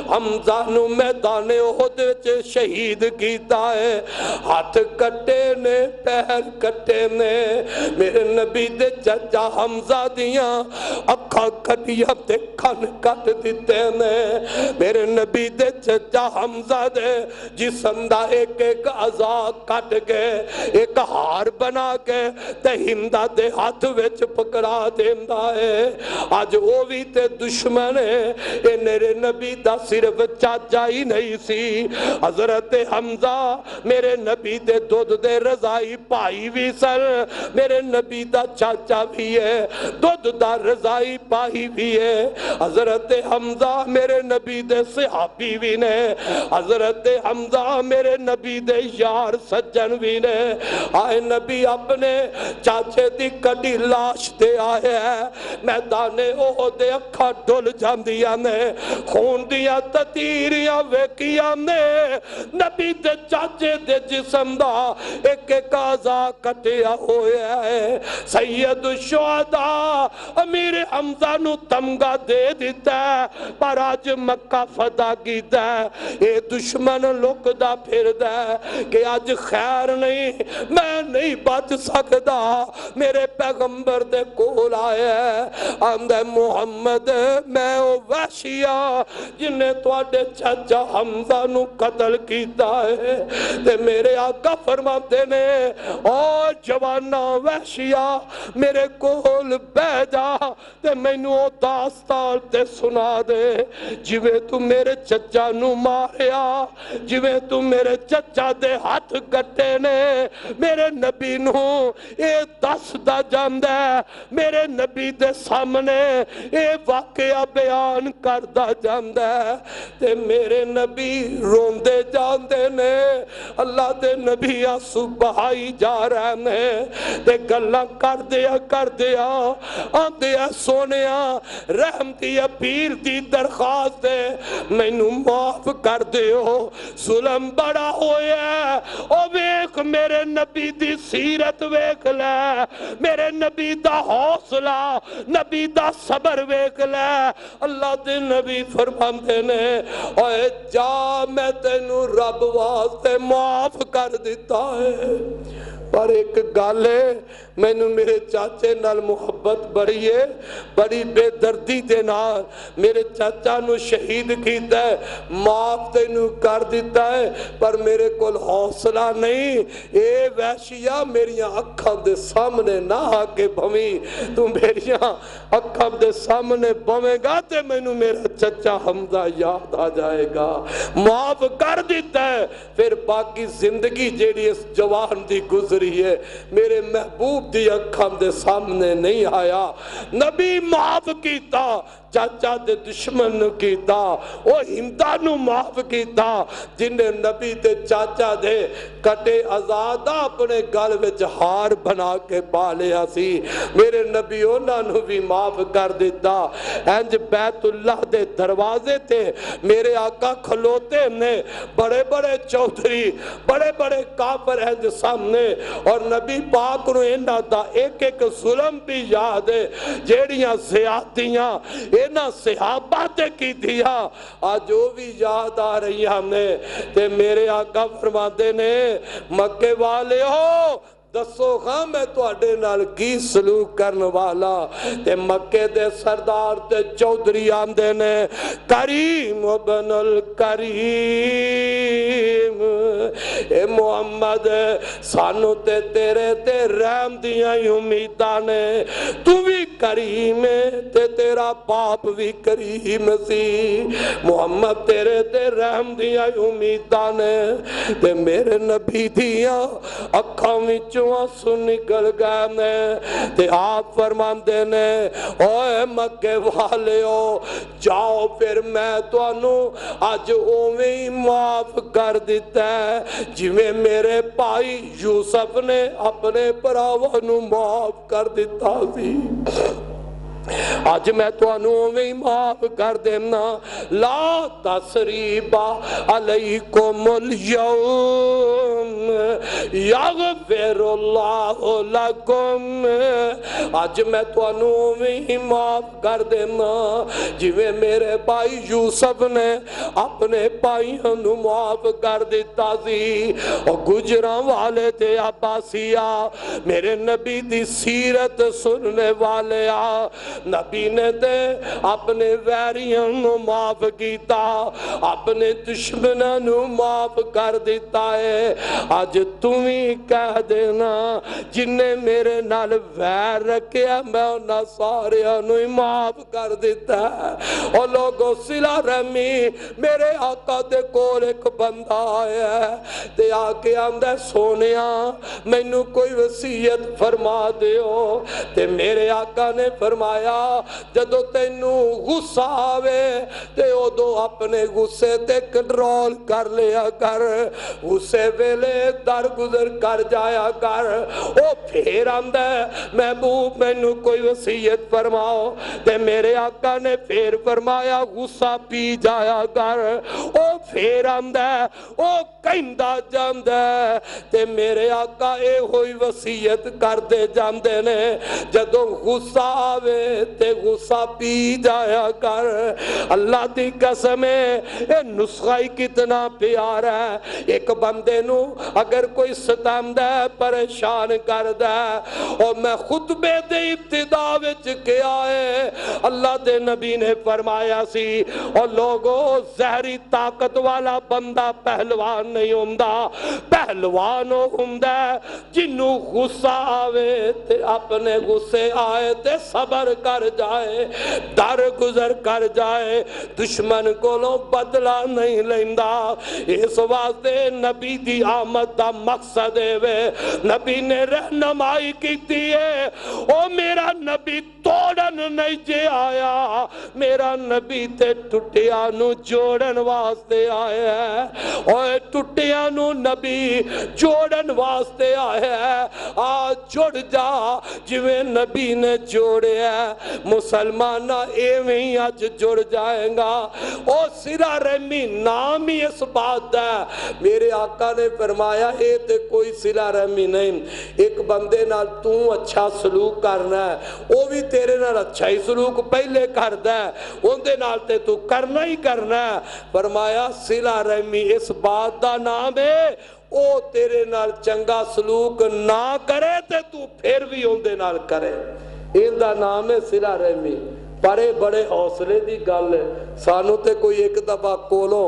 A: حمزہ نو میدان احد وچ شہید کیتا ہے ہاتھ کٹے نے پیر کٹے نے میرے نبی دے چاچا حمزہ دیاں اکھا کٹیا تے کھن کٹ دیتے نے میرے نبی دے چاچا حمزہ دے جسم دا ایک ایک عزا کٹ کے ایک ہار بنا کے تے ہندہ دے ہاتھ وچ پکڑا دیندہ ہے آج وہ بھی تے دشمن ہے اے میرے نبی دا صرف چاچا ہی نہیں سی حضرت حمزہ میرے نبی دے دودھ دے رضائی پائی بھی سر میرے نبی دا چاچا بھی ہے دودھ دا رضائی پائی بھی ہے حضرت حمزہ میرے نبی دے صحابی بھی نے حضرت حمزہ میرے نبی دے یار سجن بھی نے آئے نبی اپنے چاچے دی کڑی لاش دے آئے ہیں میدان احد دے اکھا ڈول جاندیاں نے خون دیا تتیریاں ویکیاں نے نبی دے چاچے دے جسم دا ایک ایک آزا کٹیا ہویا ہے سید سید الشہداء امیر حمزہ نو تمغہ دے دیتا ہے پر آج مکہ فتح کیتا ہے اے دشمن لوگ دا پھر دے کہ آج خیر نہیں میں نہیں بچ سکتا میرے پیغمبر دے کول آئے آندے محمد میں او وحشیہ جنہیں توڑے چچا حمزہ نو قتل کیتا ہے تے میرے آقا فرماتے نے اور جوانا وحشیہ میرے کول بہ جا تے میں نو داستان تے سنا دے جویں تو میرے چچا نو ماریا جویں تو میرے چچا دے ہاتھ کٹے نے میرے نبی نو اے دس دا جاندہ میرے نبی دے سامنے اے واقعہ بیان کردہ جاندہ تے میرے نبی روندے جاندے نے اللہ دے نبی آنسو بہائی جا رہے نے تے گلہ کر دیا آندیا سونیا رحم دی اپیل دی درخواست دے میں نو معاف کر دیو ظلم بڑا ہویا او ویک میرے نبی دی سیرت ویک لے میرے نبی دا حوصلہ نبی دا صبر ویک لے اللہ دے نبی فرماندے نے اوے جا میں تینو رب واسطے معاف کر دیتا ہے پر ایک گالے میں نے میرے چاچے نال محبت بڑی ہے بڑی بے دردی دے نال میرے چاچا نو شہید کیتا ہے معاف تینو کر دیتا ہے پر میرے کول حوصلہ نہیں اے وحشیہ میریاں اکھاں دے سامنے نہ آکے بھویں تو میریاں اکھاں دے سامنے بھویں گا تے میں نے میرا چچا حمزہ یاد آ جائے گا معاف کر دیتا ہے پھر باقی زندگی جیڑی اس جوان دی گزری ہے میرے محبوب دی اکھاں دے سامنے نہیں آیا نبی معاف کیتا چاچا دے دشمن کیتا او ہمدہ نو معاف کیتا جنہیں نبی دے چاچا دے کٹے آزادہ اپنے گل وچ ہار بنا کے پالیا سی میرے نبی اونا نو بھی معاف کر دیتا انج بیت اللہ دے دروازے تے میرے آقا کھلوتے نے بڑے بڑے چودھری بڑے بڑے کافر انج سامنے اور نبی پاک نو انہا دا ایک ایک ظلم بھی یاد ہے جیڑیاں زیادتیاں اینا صحابہ تے کی دیا آج وہ بھی یاد آ رہی ہمیں تے میرے آقا فرماتے نے مکے والے ہو دسو خاں میں تو اڈے نال کی سلوک کرن والا تے مکے دے سردار تے چودھری آندے نے کریم ابن الکریم اے محمد سانو تے تیرے تے رحم دیاں امیدانے تو بھی کریم تے تیرا باپ بھی کریم سی محمد تیرے تے رحم دیاں امیدانے تے میرے نبی دیاں اکھاں وچوں آنسو نکل گئے نے تے آپ فرماندے نے اوے مکے والے ہو جاؤ پھر میں تو انو آج اوویں ہی معاف کر دیتا ہے جویں میرے بھائی یوسف نے اپنے بھراواں نو معاف کر دیتا سی آج میں تو انہوں معاف کر دینا لا تسریبا علیکم اليوم یغفر اللہ لکم آج میں تو انہوں معاف کر دینا جویں میرے بھائی یوسف نے اپنے بھائیوں نو معاف کر دیتا سی اور گجراں والے تے عباسیہ میرے نبی دی سیرت سننے والے نبی نے دے اپنے ویریاں نو معاف کیتا اپنے دشمنوں نو معاف کر دیتا ہے آج تمہیں کہہ دینا جنہیں میرے نال ویر رکھیا میں انہاں ساریاں نو معاف کر دیتا ہے اور لوگوں صلہ رحمی میرے آقا دے کول ایک بندہ آیا ہے تے آکے آندہ سونیاں میں نو کوئی وصیت فرما دیو تے میرے آقا نے فرمایا جدو تینو غصہ آوے تے او دو اپنے غصے تے کنٹرول کر لیا کر غصے ویلے در گزر کر جایا کر او پھر آندہ محبوب میں نو کوئی وصیت فرماؤ تے میرے آقا نے پھر فرمایا غصہ پی جایا کر او پھر آندا ہے او کہندا جاندا ہے تے میرے آقا اے ہوئی وصیت کر دے جاندے نے جدوں غصہ آوے تے غصہ پی جایا کر اللہ دی قسم ہے اے نسخہ ہی کتنا پیارا ہے ایک بندے نو اگر کوئی ستاندہ ہے پریشان کردہ ہے اور میں خطبے دے ابتدا وچ کیا ہے اللہ دے نبی نے فرمایا سی اور لوگوں زہری طاقت والا بندہ پہلوان نہیں ہوندہ پہلوان ہوندہ جنہوں غصہ آوے تے اپنے غصے آئے تے صبر کر جائے در گزر کر جائے دشمن کو لو بدلہ نہیں لیندہ اس واسطے نبی دی آمد دا مقصد ہے وے نبی نے رہنمائی کی ہے او میرا نبی توڑن نہیں جے آیا میرا نبی تے ٹٹیانو جوڑن واسطے آیا ہے اوہ ٹٹیانو نبی جوڑن واسطے آیا ہے آج جوڑ جا جویں نبی نے جوڑے ہے مسلمانہ ایویں آج جوڑ جائیں گا او سرا رحمی نام ہی اس بات ہے میرے آقا نے فرمایا اے تے کوئی صلہ رحمی نہیں ایک بندے نال تو اچھا سلوک کرنا ہے وہ بھی تیرے نال اچھا ہی سلوک پہلے کردا ہے ان دے نال تے تو کرنا ہی کرنا ہے فرمایا صلہ رحمی اس بات دا نام ہے او تیرے نال چنگا سلوک نہ کرے تے تو پھر بھی ان دے نال کرے ان دا نام ہے صلہ رحمی بڑے بڑے حوصلے دی گل ہے سانو تے کوئی ایک دفعہ کولو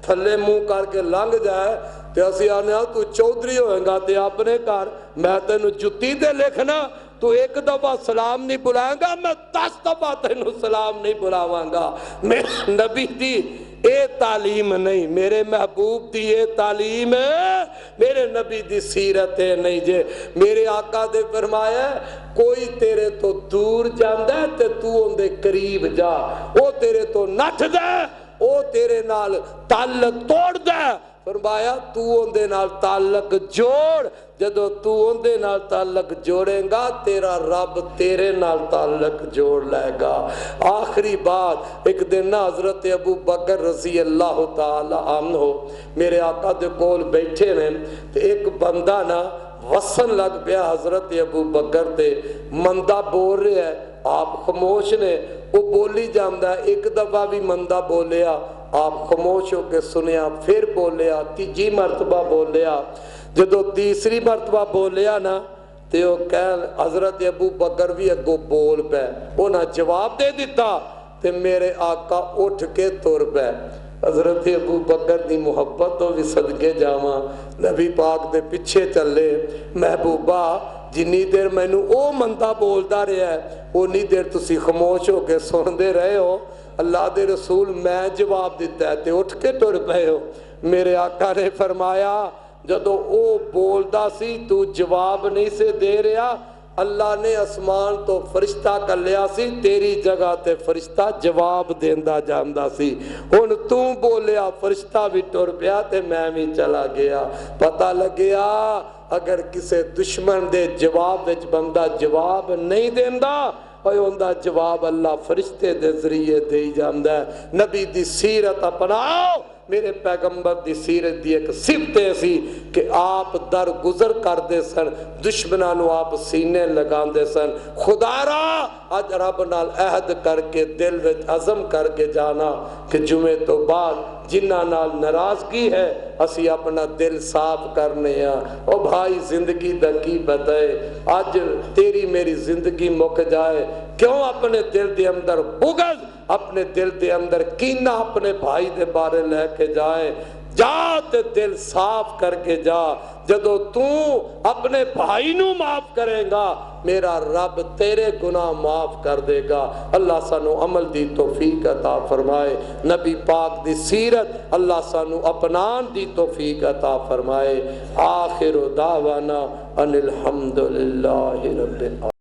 A: تھلے منہ کر کے لنگ جائے تے اسی آنے تو چودھری ہوئیں گا تے اپنے کار میں تینو جتی دے لکھنا تو ایک دفعہ سلام نہیں بلائیں گا میں 10 دفعہ تینو سلام نہیں بلاواں گا میرے نبی دی اے تعلیم نہیں میرے محبوب دی اے تعلیم ہے میرے نبی دی سیرت ہے نہیں جے میرے آقا دے فرمایا کوئی تیرے تو دور جاندہ ہے تے تو ان دے قریب جا او تیرے تو نٹھ دے او تیرے نال تعلق توڑ دے فرمایا تو ان دے نال تعلق جوڑ جدو تو ان دے نال تعلق جوڑیں گا تیرا رب تیرے نال تعلق جوڑ لے گا آخری بات ایک دن حضرت ابو بکر رضی اللہ تعالی عنہ میرے آقا دے کول بیٹھے نے ایک بندہ نا وصن لگ پیا حضرت ابو بکر تے مندہ بول رہے ہیں آپ خاموش نے وہ بولی جاندہ ہے ایک دفعہ بھی مندہ بولیا آپ خاموش ہو کے سنیا پھر بولیا تیجی مرتبہ بولیا جدو تیسری مرتبہ بولیا نا تے وہ کہن حضرت ابو بکر بھی اگو بول پہ وہ نہ جواب دے دیتا تے میرے آقا اٹھ کے تور پہ حضرت ابو بکر دی محبت تو بھی صدقے جاواں نبی پاک دے پیچھے چلے محبوبہ جنی دیر میں نو او مندہ بولدا رہا ہے اونی دیر تسی خاموش ہو کے سن دے رہے ہو اللہ دے رسول میں جواب دیتا ہے تے اٹھ کے ٹر پئے ہو میرے آقا نے فرمایا جدو او بولدا سی تو جواب نہیں سے دے رہا اللہ نے اسمان تو فرشتہ کر لیا سی تیری جگہ تے فرشتہ جواب دیندہ جاندہ سی ان تو بولیا فرشتہ بھی ٹر پیا تے میں بھی چلا گیا پتہ لگیا اگر کسے دشمن دے جواب وچ بندہ جواب نہیں دیندہ اور اندہ جواب اللہ فرشتے دے ذریعے دے جاندہ ہے نبی دی سیرت اپناؤ میرے پیغمبر دی سیرت دی ایک صفت ایسی کہ آپ در گزر کر دے سن دشمنانو آپ سینے لگان دے سن خدا را آج رب نال عہد کر کے دل وچ عزم کر کے جانا کہ جمعے تو بعد جنہ نال ناراضگی ہے اسی اپنا دل صاف کرنے ہیں او بھائی زندگی دا کی بتائے آج تیری میری زندگی مک جائے کیوں اپنے دل دے اندر بغض اپنے دل دے اندر کینہ اپنے بھائی دے بارے لے کے جائے جا تے دل صاف کر کے جا جدو تو اپنے بھائی نو معاف کرے گا میرا رب تیرے گناہ معاف کر دے گا اللہ سانو عمل دی توفیق عطا فرمائے نبی پاک دی سیرت اللہ سانو اپنان دی توفیق عطا فرمائے آخر دعوانا ان الحمدللہ رب العالمین